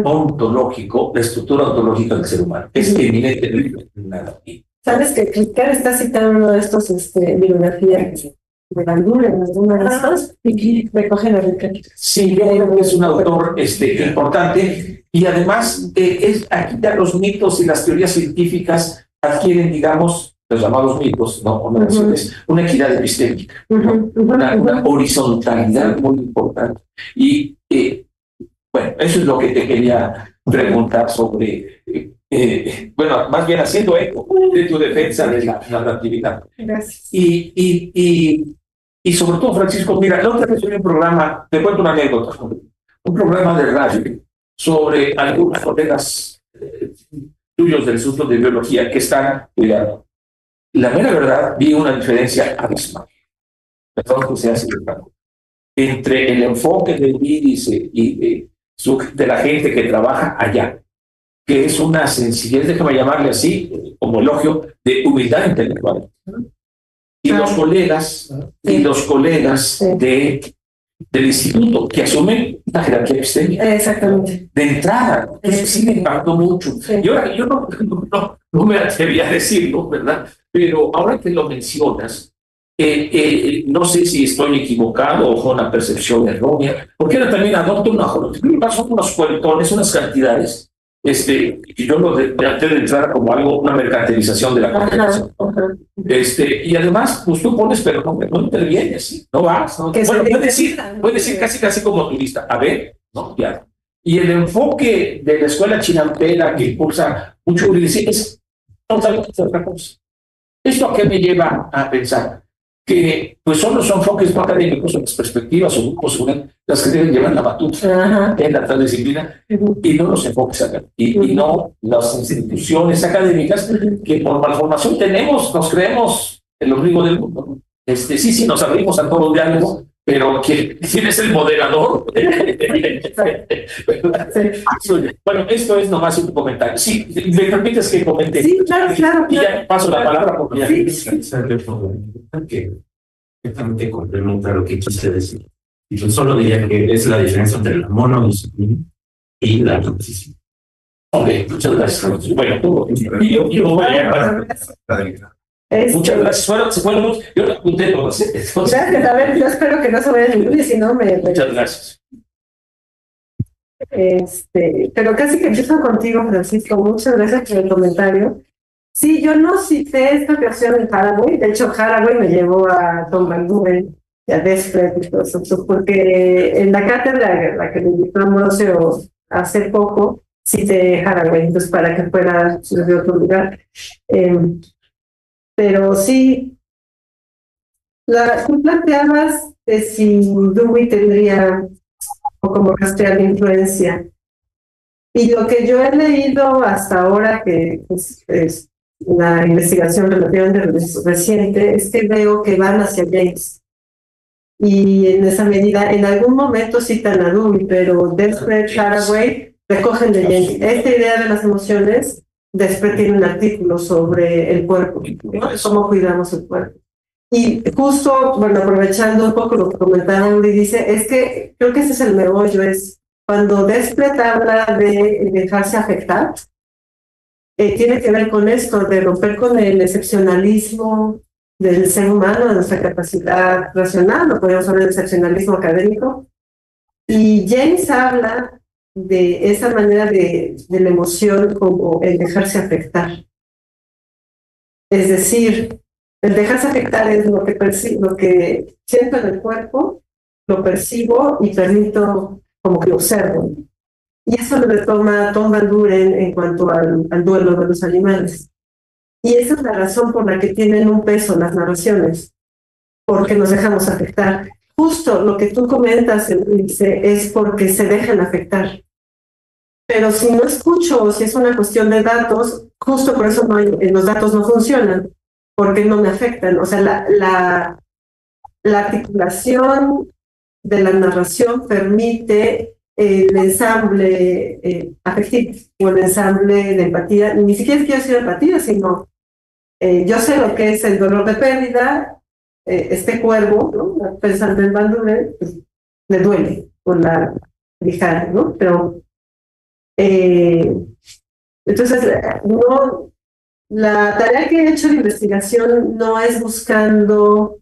Ontológico, la estructura ontológica del ser humano. Es eminentemente narrativa.
Sabes que Ricoeur está citando uno de estos bibliografías de Bandura, en alguna de estas, y recoge la Ricoeur.
Sí, yo creo que es un autor importante, y además aquí ya los mitos y las teorías científicas adquieren, digamos, los llamados mitos, ¿no? Una equidad epistémica, una horizontalidad muy importante. Y bueno, eso es lo que te quería preguntar sobre bueno, más bien haciendo eco de tu defensa de la narratividad.
Gracias.
Y sobre todo, Francisco, mira, la otra vez vi un programa, te cuento una anécdota, un programa de radio sobre algunos colegas tuyos del Instituto de Biología que están cuidando. La mera verdad, vi una diferencia abismal. Perdón que sea así, entre el enfoque del índice y de la gente que trabaja allá, que es una sencillez, déjame llamarle así, como elogio, de humildad intelectual. Y los colegas, del instituto que asumen la jerarquía epistémica.
Exactamente.
De entrada, eso sí me impactó mucho. Y ahora, yo no me atreví a decirlo, ¿verdad? Pero ahora que lo mencionas, no sé si estoy equivocado o con una percepción errónea, porque ahora también adopto son unos cuentones, unas cantidades, y yo lo traté de entrar como algo, una mercantilización de la comunicación. Y además, pues tú pones, pero no intervienes, ¿sí? No vas. No, bueno, puedes decir casi como turista, a ver, no, ya. Y el enfoque de la escuela chinampera que impulsa mucho es totalmente otra cosa. ¿Esto a qué me lleva a pensar? Que pues son los enfoques no académicos o las perspectivas o grupos las que deben llevar la batuta en la tal disciplina y no los enfoques académicos y no las instituciones académicas que por malformación nos creemos el ombligo del mundo. Sí, nos abrimos a todo el diálogo, pero ¿quién es el moderador? Bueno, esto es nomás un comentario. Sí, ¿me permites que comente?
Sí, claro.
Y ya paso la palabra porque ya...
Que exactamente complementa lo que quise decir. Y yo solo diría que es la diferencia entre la monodisciplina y la composición.
Ok, muchas gracias. Bueno, yo voy a... Muchas gracias. Yo lo apunté todas.
Gracias, a ver, yo espero que no se vaya a ningún y si no me...
Muchas gracias.
Pero casi que empiezo contigo, Francisco. Muchas gracias por el comentario. Sí, yo no cité esta ocasión en Haraway. De hecho, Haraway me llevó a Tom Van Buren y a Desprez y todo eso, porque en la cátedra, la que me invitó Ambrosio hace poco, cité Haraway, entonces para que fuera de otro lugar. Pero sí, tú planteabas de si Dewey tendría o como rastrear la influencia. Y lo que yo he leído hasta ahora, que es la investigación relativamente reciente, es que veo que van hacia James. Y en esa medida, en algún momento citan a Dewey, pero Desprez, Haraway recogen de James. Esta idea de las emociones, Desprez tiene un artículo sobre el cuerpo, ¿no? Cómo cuidamos el cuerpo. Y justo, bueno, aprovechando un poco lo que comentaba Uri, dice, es que creo que ese es el meollo, es cuando Desprez habla de dejarse afectar, tiene que ver con esto, de romper con el excepcionalismo del ser humano, de nuestra capacidad racional, no podemos hablar de excepcionalismo académico. Y James habla de esa manera de la emoción como el dejarse afectar. Es decir, el dejarse afectar es lo que percibo, lo que siento en el cuerpo, lo percibo y permito como que lo observo. Y eso lo retoma Tom Van Buren en cuanto al duelo de los animales. Y esa es la razón por la que tienen un peso las narraciones, porque nos dejamos afectar. Justo lo que tú comentas, Ilse, es porque se dejan afectar. Pero si no escucho o si es una cuestión de datos, justo por eso los datos no funcionan, porque no me afectan. O sea, la articulación de la narración permite el ensamble afectivo o el ensamble de empatía. Ni siquiera quiero decir empatía, sino yo sé lo que es el dolor de pérdida, este cuervo, ¿no? Pensando en Van Buren, pues, le duele con la lijada, ¿no? Pero entonces, no, la tarea que he hecho de investigación no es buscando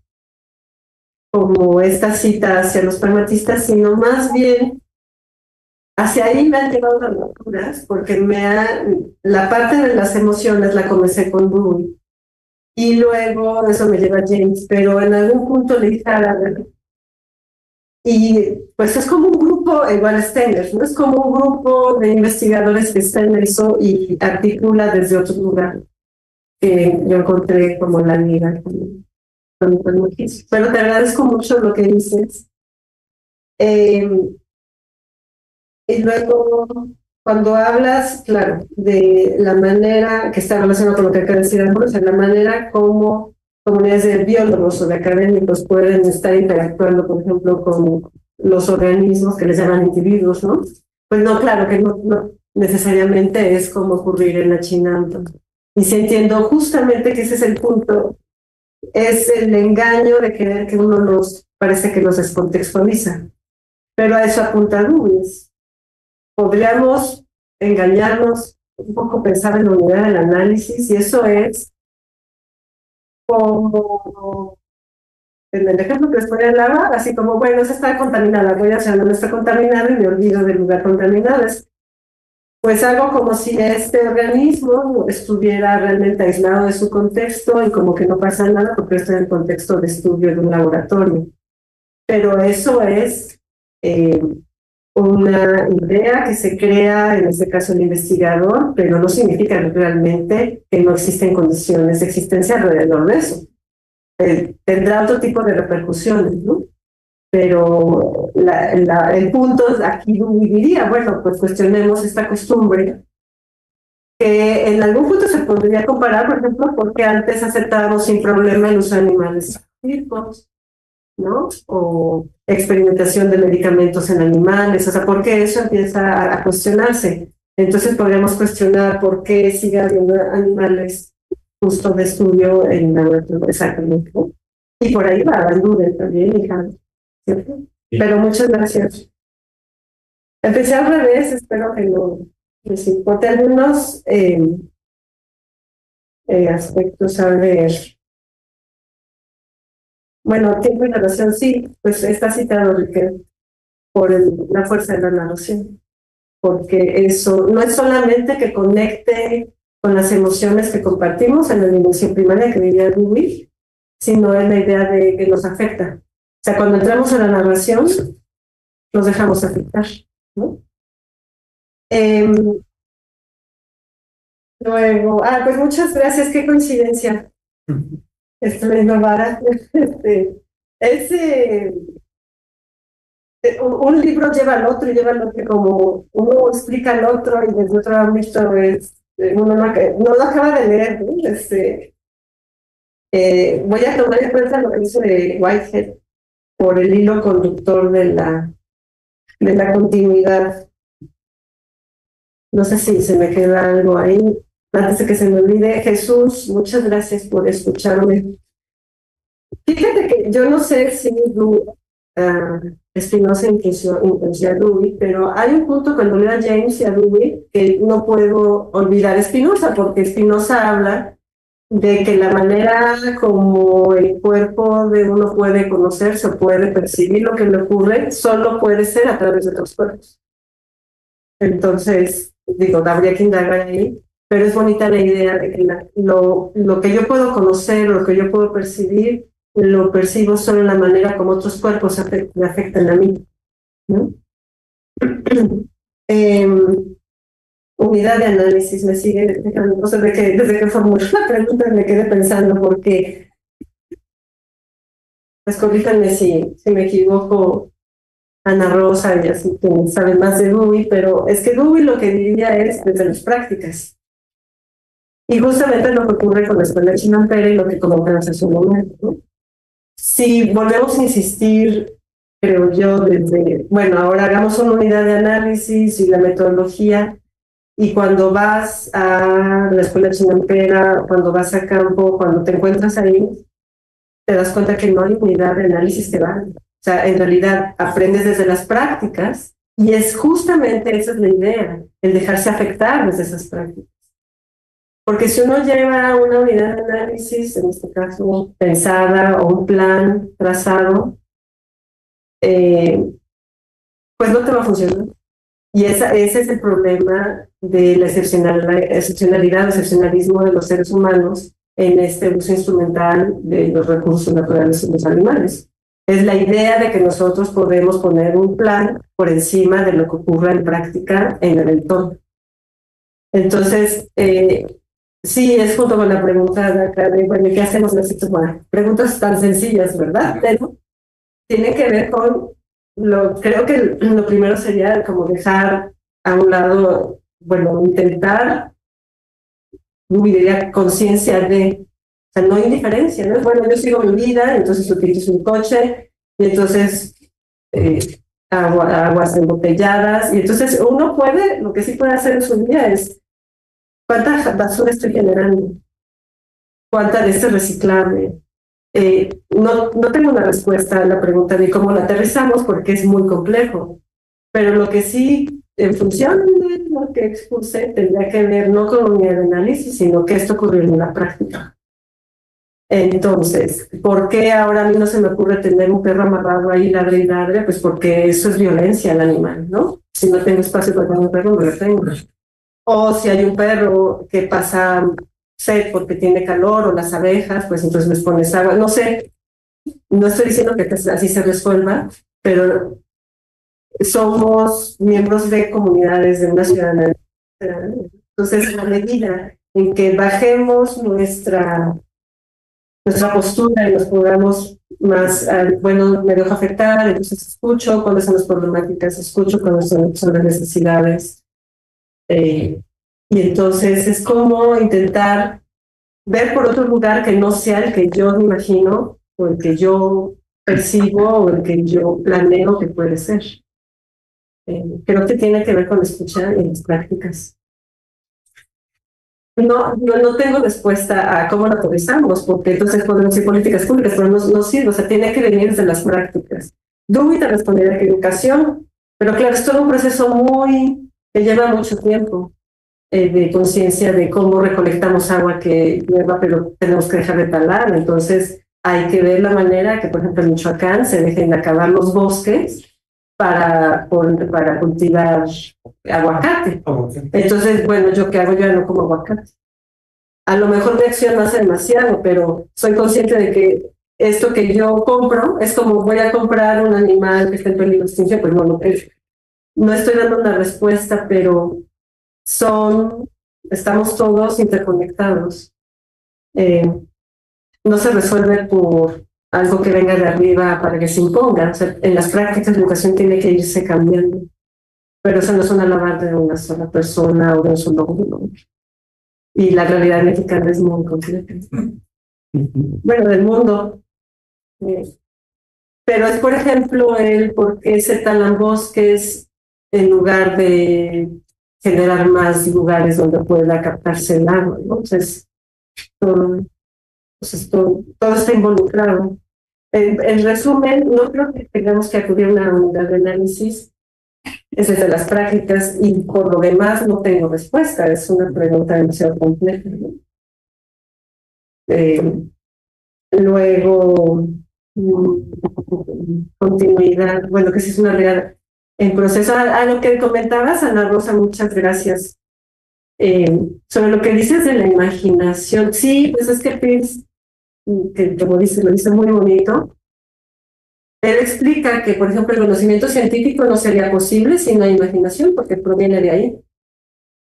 como esta cita hacia los pragmatistas, sino más bien hacia ahí me han llevado las locuras, porque la parte de las emociones la comencé con Dewey. Y luego eso me lleva a James, pero en algún punto le dije a Y pues es como un grupo, igual Steiner, ¿no? Es como un grupo de investigadores que está en eso y articula desde otro lugar que yo encontré como la liga con Mujiz. Pero te agradezco mucho lo que dices. Y luego, cuando hablas, claro, de la manera que está relacionada con lo que acaba de decir Arturo, o sea, la manera como comunidades de biólogos o de académicos pueden estar interactuando, por ejemplo, con los organismos que les llaman individuos, ¿no? Pues no, claro que no necesariamente es como ocurrir en la China. Y sí entiendo justamente que ese es el punto, es el engaño de creer que uno parece que los descontextualiza. Pero a eso apunta Dubis. Podríamos engañarnos, un poco pensar en la unidad del análisis, y eso es como en el ejemplo que les voy a hablar, así como, bueno, esa está contaminada, voy a hacer no está contaminada y me olvido del lugar contaminado. Pues algo como si este organismo estuviera realmente aislado de su contexto y como que no pasa nada porque está en el contexto de estudio de un laboratorio. Pero eso es una idea que se crea, en este caso el investigador, pero no significa realmente que no existen condiciones de existencia alrededor de eso. Tendrá otro tipo de repercusiones, ¿no? Pero el punto aquí diría, bueno, pues cuestionemos esta costumbre que en algún punto se podría comparar, por ejemplo, porque antes aceptábamos sin problema el uso de animales circos, ¿no? O experimentación de medicamentos en animales, o sea, ¿por qué eso empieza a cuestionarse? Entonces podríamos cuestionar por qué sigue habiendo animales justo de estudio en laboratorio, exactamente. Y por ahí va Van también, hija, ¿cierto? Sí. Pero muchas gracias. Empecé al revés, espero que no les importe algunos aspectos a ver. Bueno, tiempo y narración, sí, pues está citado Riquet por la fuerza de la narración, porque eso no es solamente que conecte con las emociones que compartimos en la dimensión primaria que diría Dewey, sino en la idea de que nos afecta. O sea, cuando entramos en la narración, nos dejamos afectar, ¿no? Luego, pues muchas gracias, qué coincidencia. Esto es Novara. Un libro lleva al otro y lleva al otro, como uno explica al otro y desde otro ámbito uno no lo acaba de leer, ¿no? Voy a tomar en cuenta lo que hizo de Whitehead por el hilo conductor de la continuidad. No sé si se me queda algo ahí. Antes de que se me olvide, Jesús, muchas gracias por escucharme. Fíjate que yo no sé si Spinoza influenció a Dewey, pero hay un punto cuando leo a James y a Dewey que no puedo olvidar Spinoza, porque Spinoza habla de que la manera como el cuerpo de uno puede conocerse o puede percibir lo que le ocurre solo puede ser a través de otros cuerpos. Entonces, digo, habría que indagar ahí, pero es bonita la idea de que lo que yo puedo conocer, lo que yo puedo percibir, lo percibo solo en la manera como otros cuerpos me afectan a mí, ¿no? Unidad de análisis me sigue dejando, no sé, desde que formulé la pregunta me quedé pensando porque, pues corríjanme si me equivoco, Ana Rosa y así que saben más de Dewey, pero es que Dewey lo que diría es desde las prácticas. Y justamente lo que ocurre con la escuela de Chinampera y lo que comentamos hace un momento, ¿no? Si volvemos a insistir, creo yo, bueno, ahora hagamos una unidad de análisis y la metodología, y cuando vas a la escuela de Chinampera, cuando vas a campo, cuando te encuentras ahí, te das cuenta que no hay unidad de análisis que vale. O sea, en realidad aprendes desde las prácticas y es justamente esa es la idea, el dejarse afectar desde esas prácticas. Porque si uno lleva una unidad de análisis, en este caso pensada o un plan trazado, pues no te va a funcionar. Y ese es el problema de la excepcionalidad, el excepcionalismo de los seres humanos en este uso instrumental de los recursos naturales y los animales. Es la idea de que nosotros podemos poner un plan por encima de lo que ocurra en práctica en el entorno. Entonces, sí, es junto con la pregunta de acá de, bueno, ¿qué hacemos en estos? Bueno, preguntas tan sencillas, ¿verdad? Pero tiene que ver con, creo que lo primero sería como dejar a un lado, bueno, intentar, diría, conciencia de, o sea, no indiferencia, ¿no? Bueno, yo sigo mi vida, entonces utilizo un coche, y entonces aguas embotelladas, y entonces uno puede, lo que sí puede hacer en su día es, ¿cuánta basura estoy generando? ¿Cuánta de este reciclable? No tengo una respuesta a la pregunta de cómo la aterrizamos porque es muy complejo, pero lo que sí, en función de lo que expuse, tendría que ver no con unidad de análisis, sino que esto ocurrió en la práctica. Entonces, ¿por qué ahora a mí no se me ocurre tener un perro amarrado ahí, ladre y ladre? Pues porque eso es violencia al animal, ¿no? Si no tengo espacio para tener un perro, no lo tengo. O si hay un perro que pasa sed porque tiene calor, o las abejas, pues entonces les pones agua. No sé, no estoy diciendo que así se resuelva, pero somos miembros de comunidades de una ciudadanía. Entonces, en la medida en que bajemos nuestra postura y nos pongamos más, bueno, me dejo afectar, entonces escucho cuáles son las problemáticas, escucho cuáles son las necesidades. Y entonces es como intentar ver por otro lugar que no sea el que yo me imagino, o el que yo percibo, o el que yo planeo que puede ser. Creo que tiene que ver con escuchar en las prácticas. No tengo respuesta a cómo lo aterrizamos, porque entonces podemos decir políticas públicas, pero no sirve, o sea, tiene que venir desde las prácticas. Dewey te respondería que educación, pero claro, es todo un proceso que lleva mucho tiempo de conciencia de cómo recolectamos agua que llueva, pero tenemos que dejar de talar, entonces hay que ver la manera que, por ejemplo, en Michoacán se dejen de acabar los bosques para cultivar aguacate. Entonces, bueno, ¿yo qué hago? Yo no como aguacate. A lo mejor mi acción no hace demasiado, pero soy consciente de que esto que yo compro es como voy a comprar un animal que está en peligro de extinción, pues no estoy dando una respuesta, pero estamos todos interconectados. No se resuelve por algo que venga de arriba para que se imponga. O sea, en las prácticas la educación tiene que irse cambiando, pero eso no es una labor de una sola persona o de un solo grupo. Y la realidad mexicana es muy compleja. Bueno, del mundo. Pero es, por ejemplo, el por qué se talan bosques en lugar de generar más lugares donde pueda captarse el agua, ¿no? Entonces, todo está involucrado. En resumen, no creo que tengamos que acudir a una unidad de análisis, es desde las prácticas, y por lo demás no tengo respuesta, es una pregunta demasiado compleja, ¿no? Luego, continuidad, bueno, que sí es una realidad en proceso. A lo que comentabas, Ana Rosa, muchas gracias. Sobre lo que dices de la imaginación, sí, pues es que Pierce, que como dice, lo dice muy bonito. Él explica que, por ejemplo, el conocimiento científico no sería posible sin la imaginación, porque proviene de ahí,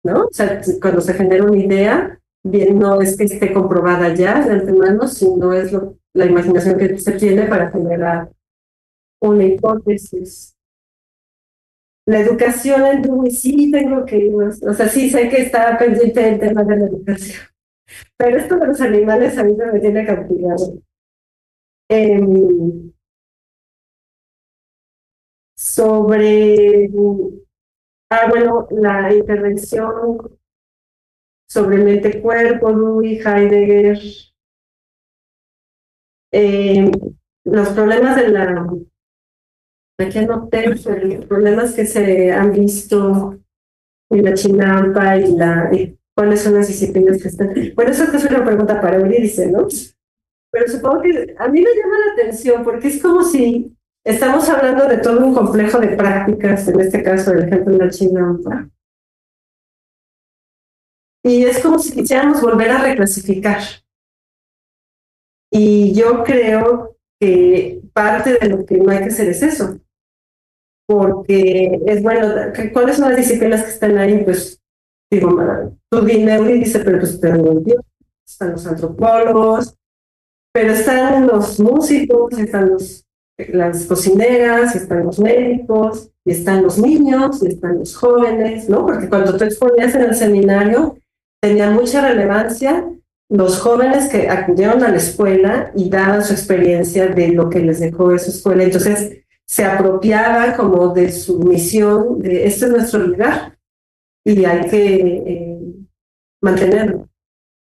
¿no? O sea, cuando se genera una idea, bien, no es que esté comprobada ya de antemano, sino es la imaginación que se tiene para generar una hipótesis. La educación en Dewey, sí tengo que ir, o sea, sí sé que está pendiente del tema de la educación, pero esto de los animales a mí me tiene capturado. Bueno, la intervención sobre mente-cuerpo, Dewey, Heidegger, los problemas aquí anoté los problemas que se han visto en la chinampa y cuáles son las disciplinas que están. Bueno, eso es una pregunta para Eurídice, ¿no? Pero supongo que a mí me llama la atención porque es como si estamos hablando de todo un complejo de prácticas, en este caso el ejemplo de la chinampa. Y es como si quisiéramos volver a reclasificar. Y yo creo que parte de lo que no hay que hacer es eso, porque es bueno, ¿cuáles son las disciplinas que están ahí? Pues digo, Neuri dice, pero pues están los antropólogos, pero están los músicos, están las cocineras, están los médicos, y están los niños, y están los jóvenes, ¿no? Porque cuando tú exponías en el seminario, tenía mucha relevancia los jóvenes que acudieron a la escuela y daban su experiencia de lo que les dejó esa escuela. Entonces, se apropiaban como de su misión, de este es nuestro lugar, y hay que mantenerlo.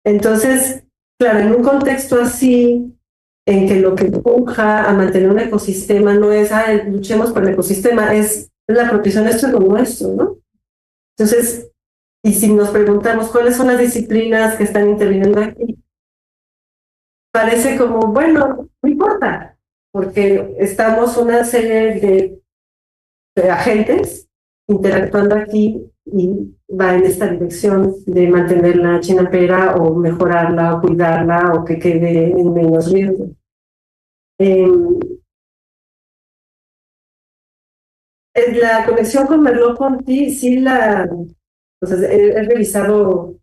Entonces, claro, en un contexto así, en que lo que empuja a mantener un ecosistema no es, luchemos por el ecosistema, es la apropiación de esto como nuestro, ¿no? Entonces, y si nos preguntamos cuáles son las disciplinas que están interviniendo aquí, parece como, bueno, no importa, porque estamos una serie de agentes interactuando aquí y va en esta dirección de mantener la chinamperas o mejorarla o cuidarla o que quede en menos riesgo. La conexión con Merleau-Ponty, sí he revisado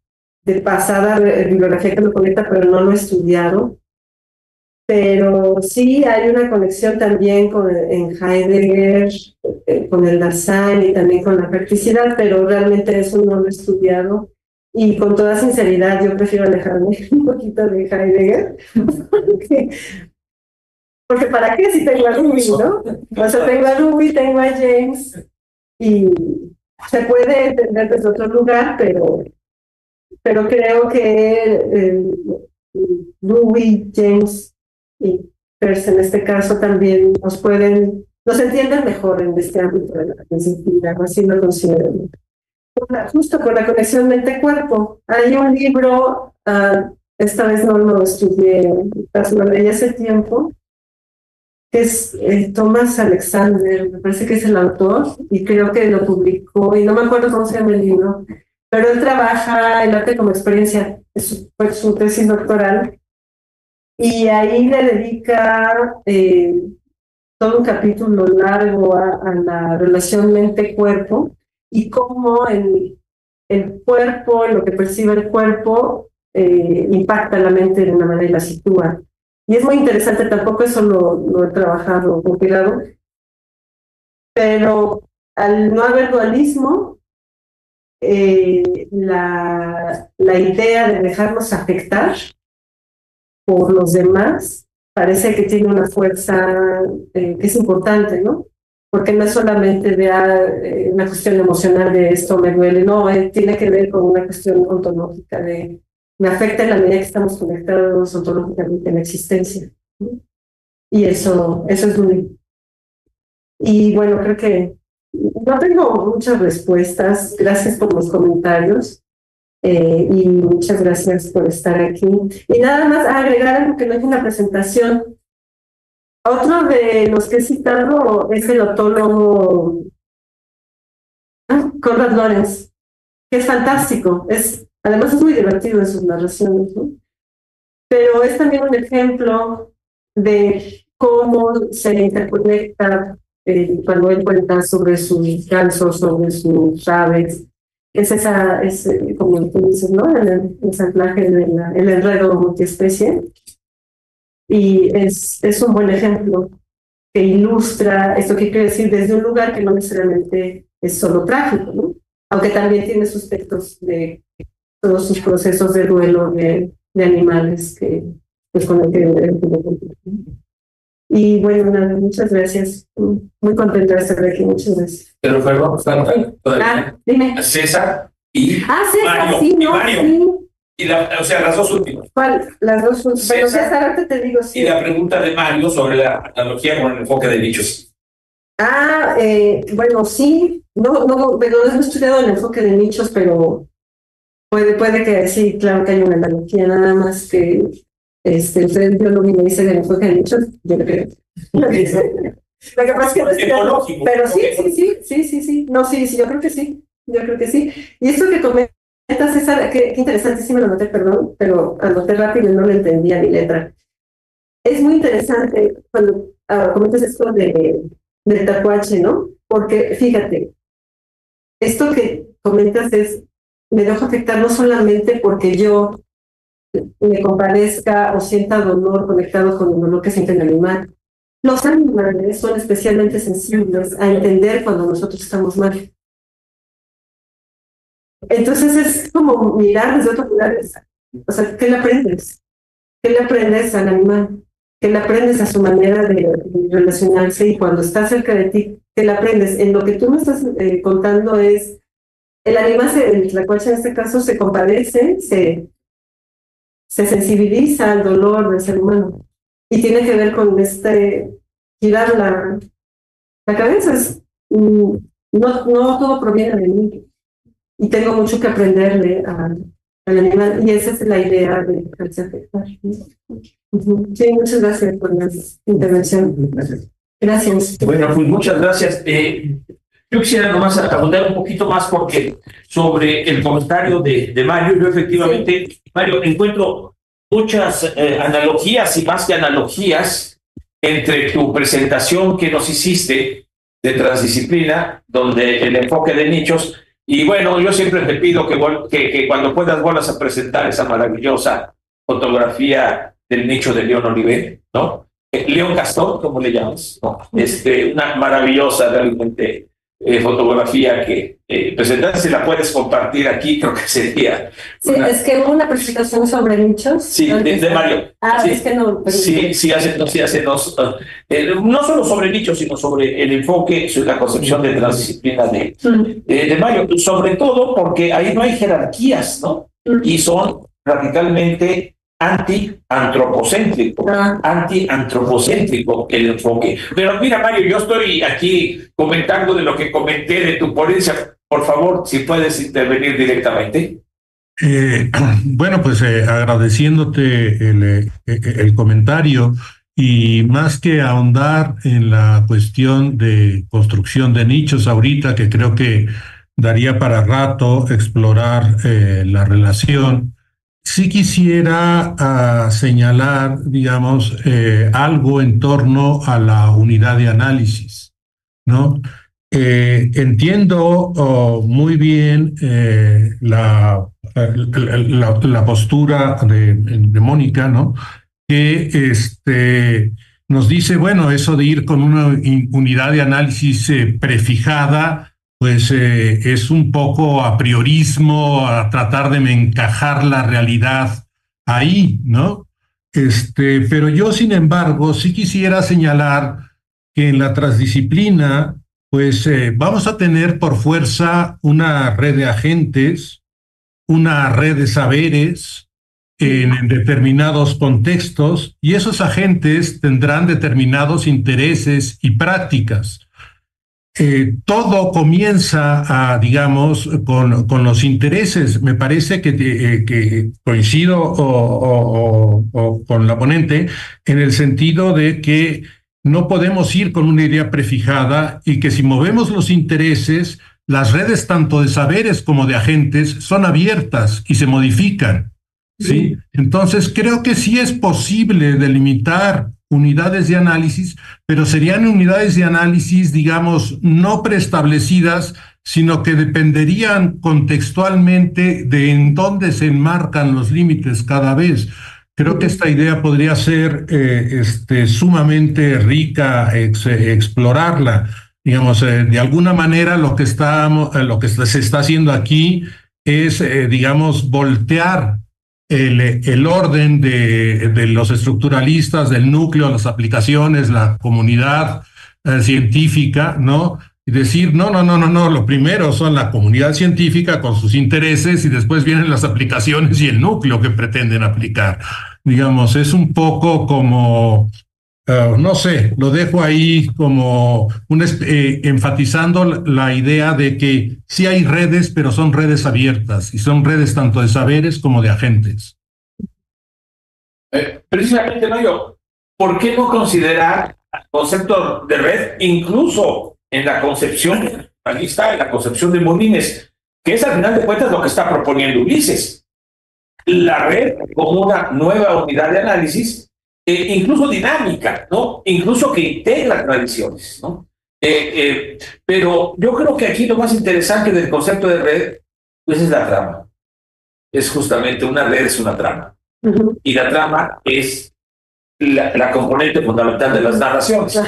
de pasada bibliografía que me conecta, pero no lo he estudiado. Pero sí hay una conexión también en Heidegger, con el Dasein y también con la practicidad, pero realmente eso no lo he estudiado. Y con toda sinceridad, yo prefiero alejarme un poquito de Heidegger. Porque ¿para qué si tengo a Ruby, no? O sea, tengo a Ruby, tengo a James, y se puede entender desde otro lugar, pero creo que Ruby, James y Peirce en este caso también nos entienden mejor en este ámbito de la disciplina, así lo considero. Justo por la conexión mente-cuerpo. Hay un libro, esta vez no lo estudié, lo leí hace tiempo, que es Thomas Alexander, me parece que es el autor, y creo que lo publicó, y no me acuerdo cómo se llama el libro, pero él trabaja el arte como experiencia, fue su tesis doctoral, y ahí le dedica todo un capítulo largo a la relación mente-cuerpo, y cómo el cuerpo, lo que percibe el cuerpo, impacta la mente de una manera y la sitúa. Y es muy interesante, tampoco eso lo he trabajado o compilado, pero al no haber dualismo, la idea de dejarnos afectar por los demás parece que tiene una fuerza que es importante, ¿no? Porque no es solamente de una cuestión emocional de esto me duele, no, tiene que ver con una cuestión ontológica de me afecta en la medida que estamos conectados ontológicamente en la existencia, ¿no? Y eso es muy... Y bueno, creo que no tengo muchas respuestas. Gracias por los comentarios y muchas gracias por estar aquí. Y nada más agregar algo que no es una presentación. Otro de los que he citado es el otólogo Konrad Lorenz, que es fantástico. Además es muy divertido en sus narraciones, ¿no? Pero es también un ejemplo de cómo se interconecta cuando él cuenta sobre sus gansos, sobre sus aves. Es como tú dices, ¿no? El ensamblaje el enredo multiespecie. Y es un buen ejemplo que ilustra esto que quiere decir desde un lugar que no necesariamente es solo trágico, ¿no? Aunque también tiene sus textos de todos sus procesos de duelo de animales que pues con el que y bueno, nada, muchas gracias. Muy contenta de estar aquí, muchas gracias.
Pero perdón,
dime.
César y
César,
Mario,
sí, no,
Mario.
Sí.
Y o sea, las dos últimas.
¿Cuál? Las dos últimas. Pero César, ahorita te digo sí.
Y la pregunta de Mario sobre la analogía con el enfoque de nichos.
Bueno, sí. No he estudiado el enfoque de nichos, pero puede que sí, claro que hay una analogía, nada más que usted biólogo me dice el enfoque de nichos, yo le creo. Lo que pasa es que pero sí. No, sí, yo creo que sí. Y esto que comentas, César, qué interesante, sí me lo noté, perdón, pero anoté rápido y no lo entendía ni letra. Es muy interesante cuando comentas esto del tacuache, ¿no? Porque fíjate, esto que comentas me dejo afectar no solamente porque yo me compadezca o sienta dolor conectado con el dolor que siente el animal. Los animales son especialmente sensibles a entender cuando nosotros estamos mal. Entonces es como mirar desde otro lugar. O sea, ¿qué le aprendes? ¿Qué le aprendes al animal? ¿Qué le aprendes a su manera de relacionarse? Y cuando está cerca de ti, ¿qué le aprendes? En lo que tú me estás contando es, el animal, el tlacuache en este caso, se compadece, se sensibiliza al dolor del ser humano. Y tiene que ver con girar la cabeza. No todo proviene de mí. Y tengo mucho que aprenderle al animal. Y esa es la idea de dejarse afectar. Sí, muchas gracias por la intervención. Gracias.
Bueno, pues muchas gracias. Yo quisiera nomás abundar un poquito más porque sobre el comentario de Mario, yo efectivamente, sí. Mario, encuentro muchas analogías y más que analogías entre tu presentación que nos hiciste de transdisciplina, donde el enfoque de nichos, y bueno, yo siempre te pido que cuando puedas vuelvas a presentar esa maravillosa fotografía del nicho de León Olivet, ¿no? León Castor, ¿cómo le llamas? ¿No? Una maravillosa realmente fotografía que presentaste, si la puedes compartir aquí, creo que sería.
Sí, es que hubo una presentación sobre nichos.
Sí, de Mario.
Ah,
sí,
es que no.
Sí, hacenos, no solo sobre nichos, sino sobre el enfoque, sobre la concepción de transdisciplina de Mario, sobre todo porque ahí no hay jerarquías, ¿no? Y son radicalmente antiantropocéntrico el enfoque. Pero mira, Mario, yo estoy aquí comentando de lo que comenté de tu ponencia. Por favor, si puedes intervenir directamente.
Bueno, pues agradeciéndote el comentario y más que ahondar en la cuestión de construcción de nichos ahorita, que creo que daría para rato explorar la relación. Sí quisiera señalar, digamos, algo en torno a la unidad de análisis, ¿no? Entiendo muy bien la postura de Mónica, ¿no? Que nos dice, bueno, eso de ir con una unidad de análisis prefijada, pues es un poco a priorismo, a tratar de encajar la realidad ahí, ¿no? Pero yo, sin embargo, sí quisiera señalar que en la transdisciplina, pues vamos a tener por fuerza una red de agentes, una red de saberes en determinados contextos, y esos agentes tendrán determinados intereses y prácticas. Todo comienza, digamos, con los intereses. Me parece que coincido con la ponente en el sentido de que no podemos ir con una idea prefijada y que si movemos los intereses, las redes tanto de saberes como de agentes son abiertas y se modifican, ¿sí? Entonces creo que sí es posible delimitar unidades de análisis, pero serían unidades de análisis, digamos, no preestablecidas, sino que dependerían contextualmente de en dónde se enmarcan los límites cada vez. Creo que esta idea podría ser sumamente rica explorarla. Digamos, de alguna manera lo que se está haciendo aquí es, digamos, voltear el orden de los estructuralistas, del núcleo, las aplicaciones, la comunidad científica, ¿no? Y decir, no, lo primero son la comunidad científica con sus intereses y después vienen las aplicaciones y el núcleo que pretenden aplicar. Digamos, es un poco como, no sé, lo dejo ahí como enfatizando la idea de que sí hay redes, pero son redes abiertas y son redes tanto de saberes como de agentes.
Precisamente, Mario, ¿por qué no considerar el concepto de red incluso en la concepción, aquí está, en la concepción de Molines, que es al final de cuentas lo que está proponiendo Ulises? La red como una nueva unidad de análisis incluso dinámica, ¿no? Incluso que integra tradiciones, ¿no? Pero yo creo que aquí lo más interesante del concepto de red, pues es la trama. Es justamente una red, es una trama. Y la trama es la componente fundamental de las narraciones.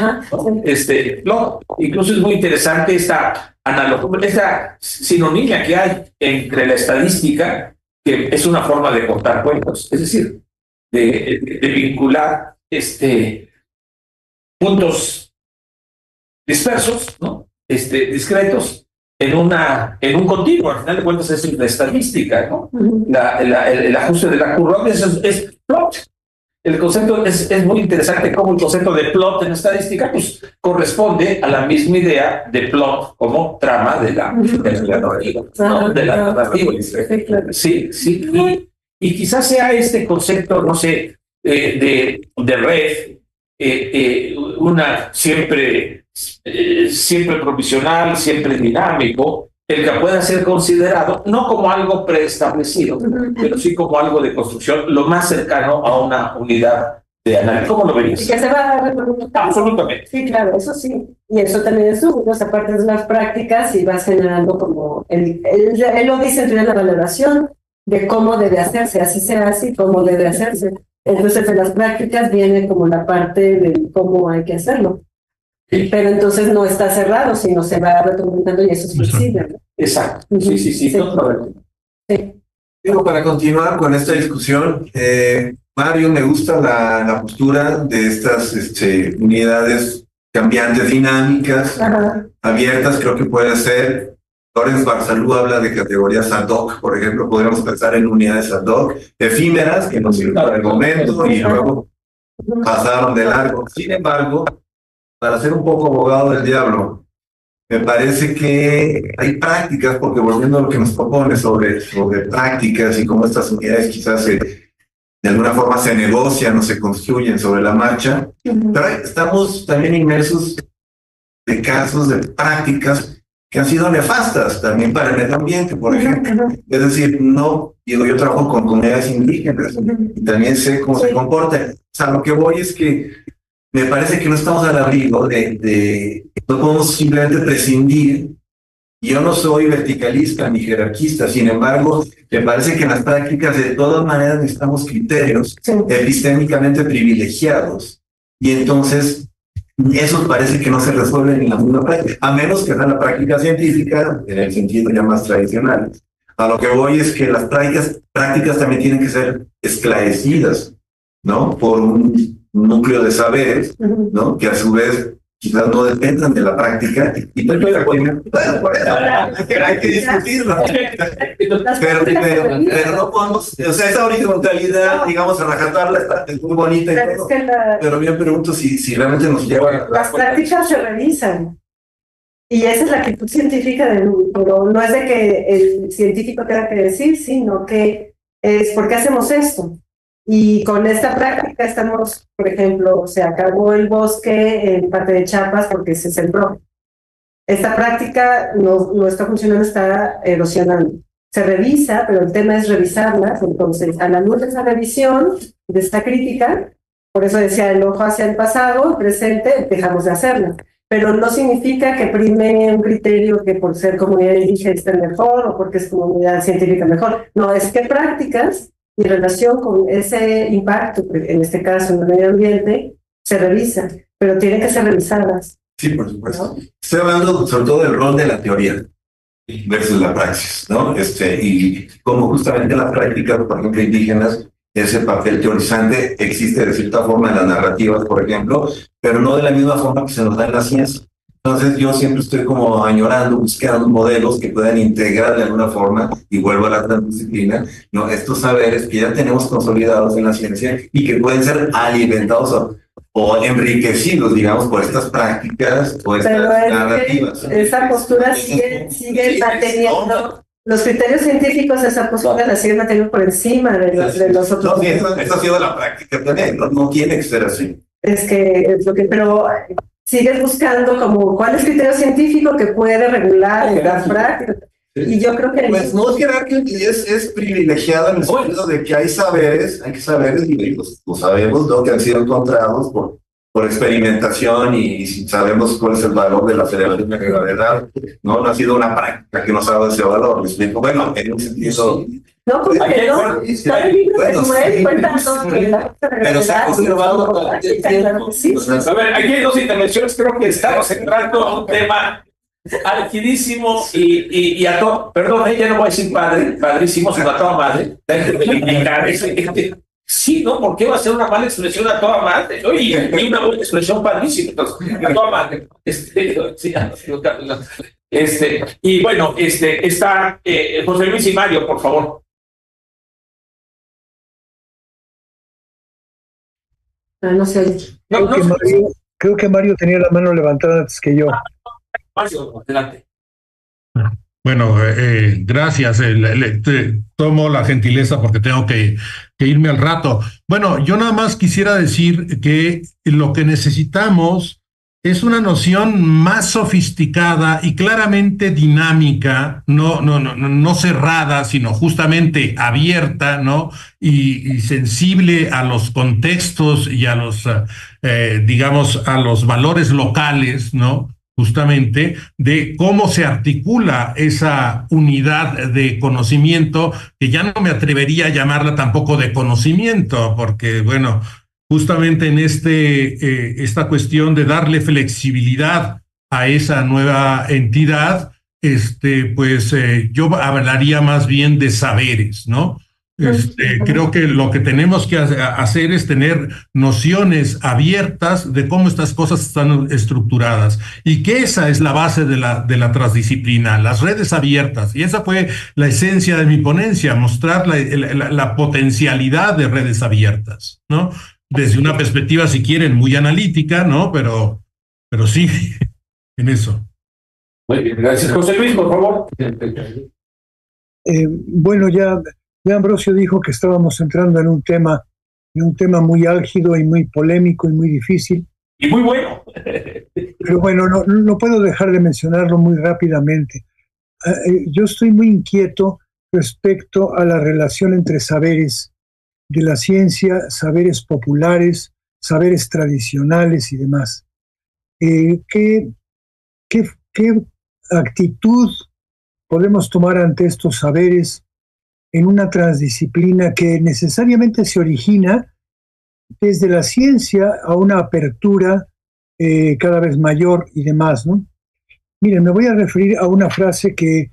¿no? Incluso es muy interesante esta sinonimia que hay entre la estadística, que es una forma de contar cuentos, es decir, de vincular puntos dispersos, ¿no? Discretos, en un continuo. Al final de cuentas es la estadística, ¿no? El ajuste de la curva es plot. El concepto es muy interesante, como el concepto de plot en estadística pues corresponde a la misma idea de plot como trama de la narrativa, ¿no? De la narrativa. Sí. Y quizás sea este concepto, no sé, de red, una siempre provisional, siempre dinámico, el que pueda ser considerado no como algo preestablecido, pero sí como algo de construcción, lo más cercano a una unidad de análisis. ¿Cómo lo verías?
Y que se va a reproducir.
Absolutamente.
Sí, claro, eso sí. Y eso también es útil, aparte de las prácticas, y vas generando como, él lo dice en la valoración de cómo debe hacerse, así se hace y cómo debe hacerse. Entonces, en las prácticas viene como la parte de cómo hay que hacerlo. Pero entonces no está cerrado, sino se va retroalimentando y eso es flexible.
Exacto. Sí.
Digo, para continuar con esta discusión, Mario, me gusta la postura de estas unidades cambiantes, dinámicas, abiertas. Creo que puede ser. Lorenz Barsalú habla de categorías ad hoc, por ejemplo, podríamos pensar en unidades ad hoc, efímeras, que nos sirven para el momento y luego pasaron de largo. Sin embargo, para ser un poco abogado del diablo, me parece que hay prácticas, porque volviendo a lo que nos propone sobre prácticas y cómo estas unidades quizás de alguna forma se negocian o se construyen sobre la marcha, pero estamos también inmersos de casos de prácticas que han sido nefastas también para el medio ambiente, por ejemplo. Es decir, yo trabajo con comunidades indígenas y también sé cómo se comportan. O sea, lo que voy es que me parece que no estamos al abrigo no podemos simplemente prescindir. Yo no soy verticalista ni jerarquista, sin embargo, me parece que en las prácticas de todas maneras necesitamos criterios epistémicamente privilegiados. Y entonces, eso parece que no se resuelve en la misma práctica, a menos que sea la práctica científica, en el sentido ya más tradicional. A lo que voy es que las prácticas también tienen que ser esclarecidas, ¿no? Por un núcleo de saberes, ¿no? Que a su vez quizás no dependan de la práctica y hay que discutirlo. Pero no podemos, o sea, esa horizontalidad, digamos, a rajatabla es muy bonita y todo, pero yo me pregunto si realmente nos lleva.
Las prácticas se revisan y esa es la actitud científica pero no es de que el científico tenga que decir, sino que es ¿por qué hacemos esto? Y con esta práctica estamos, por ejemplo, se acabó el bosque en parte de Chiapas porque se sembró. Esta práctica no está funcionando, está erosionando. Se revisa, pero el tema es revisarlas. Entonces, a la luz de esa revisión, de esta crítica, por eso decía el ojo hacia el pasado, el presente, dejamos de hacerla. Pero no significa que prime un criterio que por ser comunidad indígena esté mejor o porque es comunidad científica mejor. No, es que prácticas y en relación con ese impacto, en este caso en el medio ambiente, se revisa, pero tienen que ser revisadas.
Sí, por supuesto. ¿No? Estoy hablando sobre todo del rol de la teoría versus la praxis, ¿no? Y como justamente las prácticas, por ejemplo, indígenas, ese papel teorizante existe de cierta forma en las narrativas, por ejemplo, pero no de la misma forma que se nos da en la ciencia. Entonces yo siempre estoy como añorando, buscando modelos que puedan integrar de alguna forma, y vuelvo a la transdisciplina, ¿no? Estos saberes que ya tenemos consolidados en la ciencia y que pueden ser alimentados o enriquecidos, digamos, por estas prácticas o estas narrativas.
Esa postura sigue manteniendo. Los criterios científicos, esa postura la siguen manteniendo por encima de los otros.
No, sí, eso ha sido la práctica también, no tiene que ser así.
Es lo que, pero sigues buscando como cuál es el criterio científico que puede regular las prácticas. Y yo creo que...
Pues no es jerárquico, es privilegiada en el sentido de que hay que saberes y los sabemos, ¿no? Que han sido encontrados por experimentación y sabemos cuál es el valor de la aceleración de gravedad, ¿no? No ha sido una práctica que nos ha dado ese valor, ¿me explico? Bueno, en un sentido...
No, pues no, está el libro de Samuel, cuenta todo que la
pero se ha conservado.
Claro que sí.
A ver, aquí hay dos intervenciones, creo que estamos entrando a un tema alquidísimo y a todo, perdón, ya no voy a decir padrísimo, sino a toda madre. Sí, ¿no? ¿Por qué va a ser una mala expresión a toda madre? ¿No? Y una buena expresión padrísima, entonces, a toda madre. Y bueno, está José Luis y Mario, por favor.
No sé.
Creo que Mario tenía la mano levantada antes que yo.
Mario, adelante.
Bueno, gracias. Tomo la gentileza porque tengo que irme al rato. Bueno, yo nada más quisiera decir que lo que necesitamos es una noción más sofisticada y claramente dinámica, no cerrada, sino justamente abierta, ¿no? Y sensible a los contextos y a los, digamos, a los valores locales, ¿no? Justamente de cómo se articula esa unidad de conocimiento, que ya no me atrevería a llamarla tampoco de conocimiento, porque, bueno, justamente en esta cuestión de darle flexibilidad a esa nueva entidad, yo hablaría más bien de saberes, ¿no? Creo que lo que tenemos que hacer es tener nociones abiertas de cómo estas cosas están estructuradas y que esa es la base de la transdisciplina, las redes abiertas. Y esa fue la esencia de mi ponencia, mostrar la potencialidad de redes abiertas, ¿no? Desde una perspectiva, si quieren, muy analítica, ¿no? Pero sí, en eso.
Muy bien, gracias. José Luis, por favor.
Bueno, ya Ambrosio dijo que estábamos entrando en un tema muy álgido y muy polémico y muy difícil.
Y muy bueno.
Pero bueno, no puedo dejar de mencionarlo muy rápidamente. Yo estoy muy inquieto respecto a la relación entre saberes de la ciencia, saberes populares, saberes tradicionales y demás. ¿Qué actitud podemos tomar ante estos saberes en una transdisciplina que necesariamente se origina desde la ciencia a una apertura cada vez mayor y demás, ¿no? Miren, me voy a referir a una frase que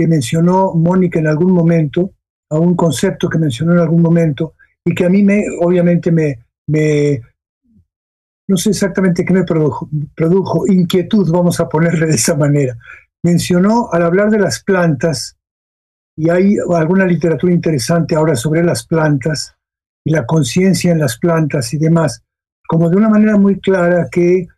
mencionó Mónica en algún momento, a un concepto que mencionó en algún momento, y que a mí obviamente no sé exactamente qué me produjo inquietud, vamos a ponerle de esa manera. Mencionó, al hablar de las plantas, y hay alguna literatura interesante ahora sobre las plantas y la conciencia en las plantas y demás, como de una manera muy clara que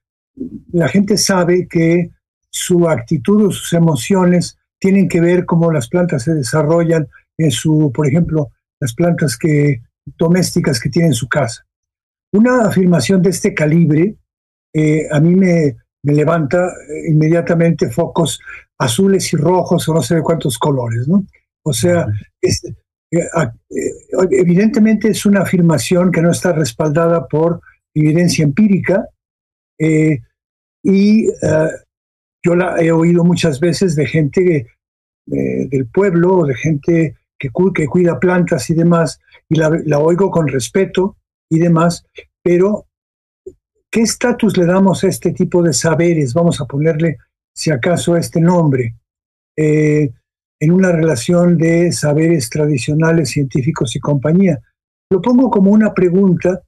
la gente sabe que su actitud o sus emociones tienen que ver cómo las plantas se desarrollan por ejemplo, las plantas domésticas que tiene en su casa. Una afirmación de este calibre a mí me levanta inmediatamente focos azules y rojos o no sé de cuántos colores, ¿no? O sea, evidentemente es una afirmación que no está respaldada por evidencia empírica yo la he oído muchas veces de gente del pueblo o de gente que cuida plantas y demás, y la oigo con respeto y demás, pero ¿qué estatus le damos a este tipo de saberes? Vamos a ponerle, si acaso, este nombre. En una relación de saberes tradicionales, científicos y compañía. Lo pongo como una pregunta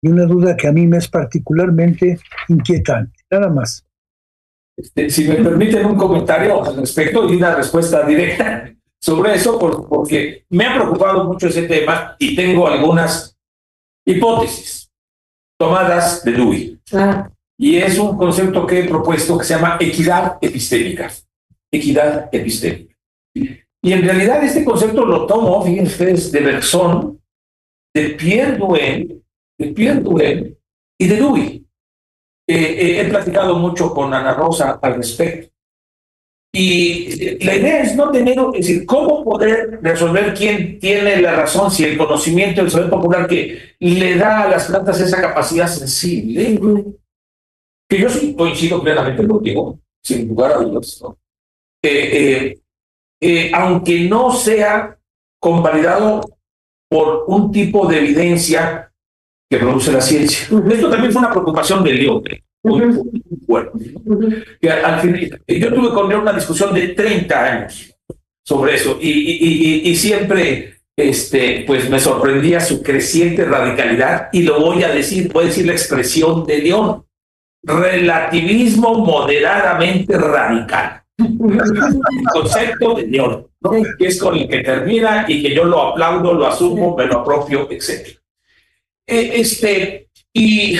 y una duda que a mí me es particularmente inquietante, nada más.
Si me permiten un comentario al respecto y una respuesta directa sobre eso, porque me ha preocupado mucho ese tema y tengo algunas hipótesis tomadas de Dewey. Y es un concepto que he propuesto que se llama equidad epistémica. Equidad epistémica. Y en realidad este concepto lo tomo, fíjense ustedes, de Bergson, de Pierre Duhem y de Dewey. He platicado mucho con Ana Rosa al respecto. Y la idea es no tener, es decir, cómo poder resolver quién tiene la razón, si el conocimiento, el saber popular que le da a las plantas esa capacidad sensible, que yo sí coincido plenamente contigo, sin lugar a dudas, ¿no? Aunque no sea convalidado por un tipo de evidencia que produce la ciencia. Esto también fue una preocupación de León. Muy fuerte, ¿no? Que al final, yo tuve con él una discusión de 30 años sobre eso y siempre pues me sorprendía su creciente radicalidad, y lo voy a decir la expresión de León: relativismo moderadamente radical. El concepto de León, ¿no? Que es con el que termina y que yo lo aplaudo, lo asumo, me lo apropio, etc. Y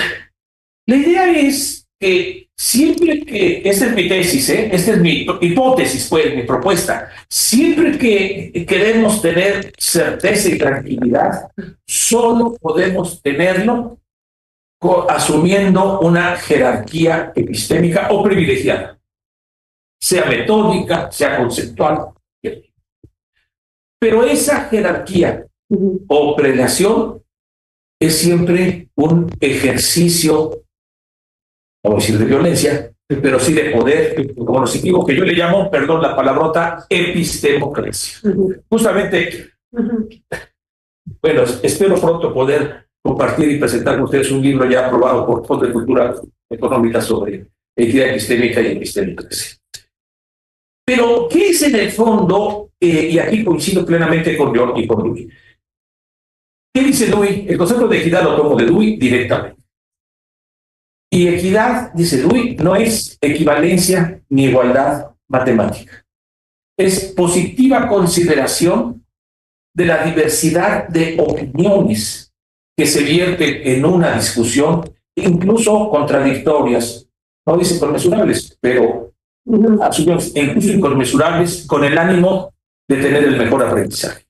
la idea es que siempre que, esta es mi tesis, esta es mi hipótesis, pues, mi propuesta, siempre que queremos tener certeza y tranquilidad, solo podemos tenerlo asumiendo una jerarquía epistémica o privilegiada, sea metódica, sea conceptual. Pero esa jerarquía o prelación es siempre un ejercicio, no voy a decir de violencia, pero sí de poder cognitivo, que yo le llamo, perdón la palabrota, epistemocracia. Justamente, bueno, espero pronto poder compartir y presentar con ustedes un libro ya aprobado por Fondo de Cultura Económica sobre equidad epistémica y epistemocracia. Pero, ¿qué es en el fondo? Y aquí coincido plenamente con John y con Dewey. ¿Qué dice Dewey? El concepto de equidad lo tomo de Dewey directamente. Y equidad, dice Dewey, no es equivalencia ni igualdad matemática. Es positiva consideración de la diversidad de opiniones que se vierten en una discusión, incluso contradictorias, no dice inconmensurables, pero incluso inconmensurables, con el ánimo de tener el mejor aprendizaje.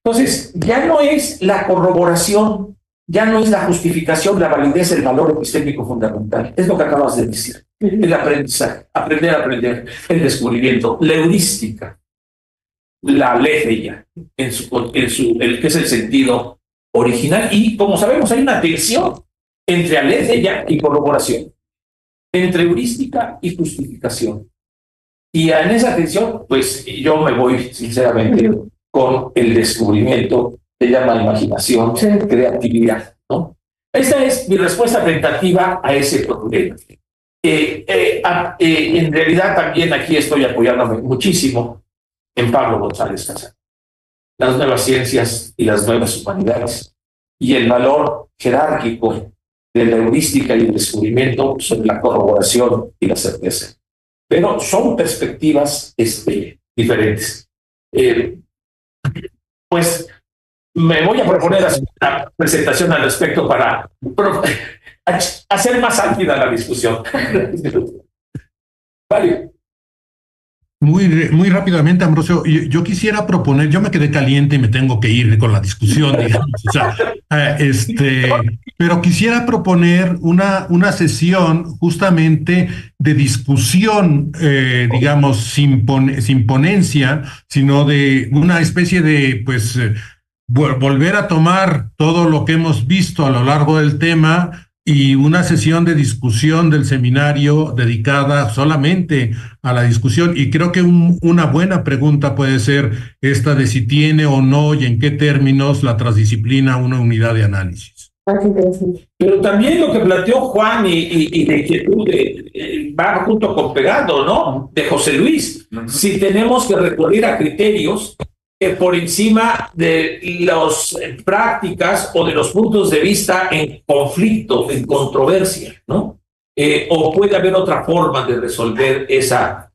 Entonces, ya no es la corroboración, ya no es la justificación, la validez, el valor epistémico fundamental. Es lo que acabas de decir. El aprendizaje, aprender a aprender, el descubrimiento, la heurística, la aletheia, que es el sentido original. Y como sabemos, hay una tensión entre aletheia y corroboración, entre heurística y justificación. Y en esa tensión, pues yo me voy sinceramente con el descubrimiento, se llama imaginación, creatividad, ¿no? Esta es mi respuesta tentativa a ese problema. En realidad también aquí estoy apoyándome muchísimo en Pablo González Casal, las nuevas ciencias y las nuevas humanidades, y el valor jerárquico de la heurística y el descubrimiento sobre la corroboración y la certeza. Pero son perspectivas diferentes. Pues me voy a proponer hacer una presentación al respecto para hacer más álgida la discusión. Vale.
Muy rápidamente, Ambrosio, yo quisiera proponer, yo me quedé caliente y me tengo que ir con la discusión, digamos, o sea, pero quisiera proponer una sesión justamente de discusión, digamos, sin ponencia, sino de una especie de, pues, volver a tomar todo lo que hemos visto a lo largo del tema y una sesión de discusión del seminario dedicada solamente a la discusión. Y creo que una buena pregunta puede ser esta de si tiene o no y en qué términos la transdisciplina una unidad de análisis.
Pero también lo que planteó Juan y de inquietud va junto con pegado, ¿no? De José Luis. Si tenemos que recurrir a criterios por encima de las prácticas o de los puntos de vista en conflicto, en controversia, ¿no? O puede haber otra forma de resolver esa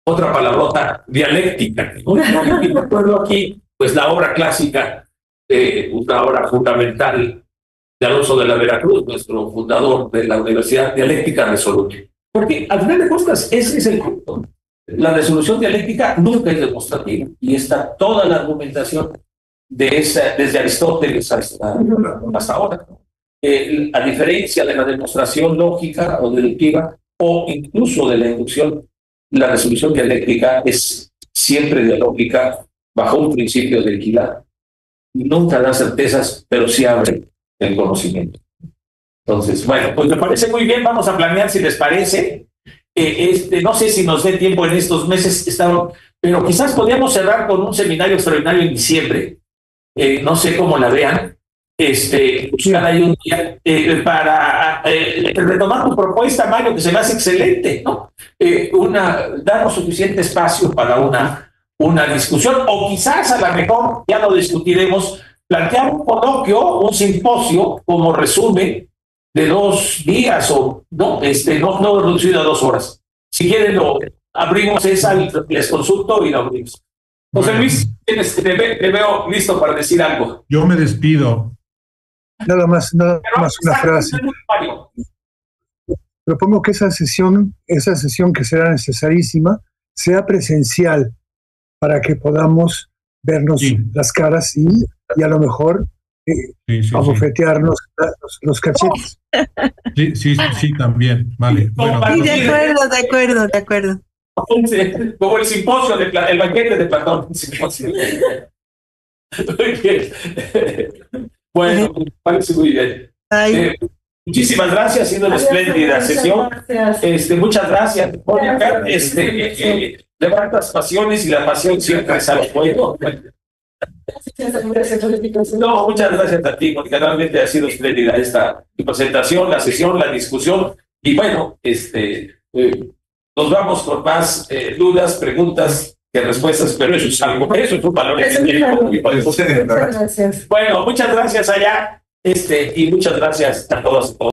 otra palabrota dialéctica, ¿no? Y recuerdo aquí, pues, la obra clásica, una obra fundamental de Alonso de la Veracruz, nuestro fundador de la Universidad, Dialéctica Resoluta. Porque al final de cuentas, ese es el punto. La resolución dialéctica nunca es demostrativa, y está toda la argumentación desde Aristóteles hasta ahora. A diferencia de la demostración lógica o deductiva, o incluso de la inducción la resolución dialéctica es siempre dialógica bajo un principio de equidad. Nunca da certezas, pero sí abre el conocimiento. Entonces, bueno, pues me parece muy bien. Vamos a planear, si les parece. No sé si nos dé tiempo en estos meses, pero quizás podríamos cerrar con un seminario extraordinario en diciembre. No sé cómo la vean. Buscar ahí un día para retomar tu propuesta, Mario, que se me hace excelente, ¿no? Darnos suficiente espacio para una discusión, o quizás a lo mejor, ya lo discutiremos, plantear un coloquio, un simposio como resumen de 2 días o no reducido a 2 horas. Si quieren, lo abrimos les consulto y lo abrimos. José Luis, te veo listo para decir algo.
Yo me despido.
Nada más una frase. Propongo que esa sesión que será necesarísima, sea presencial para que podamos vernos las caras y a lo mejor abofetearnos los cachetes.
Sí, también. Vale. Bueno,
sí, de acuerdo.
Como el simposio, el banquete de Platón. Bueno, me parece muy bien. Muchísimas gracias, ha sido una espléndida sesión. Muchas gracias, Mónica. Levantas pasiones y la pasión siempre sale fuego. No, muchas gracias a ti, Mónica. Realmente ha sido espléndida esta presentación, la sesión, la discusión. Y bueno, nos vamos con más dudas, preguntas que respuestas, pero eso es algo, eso es un valor específico. Bueno, muchas gracias allá, y muchas gracias a todos.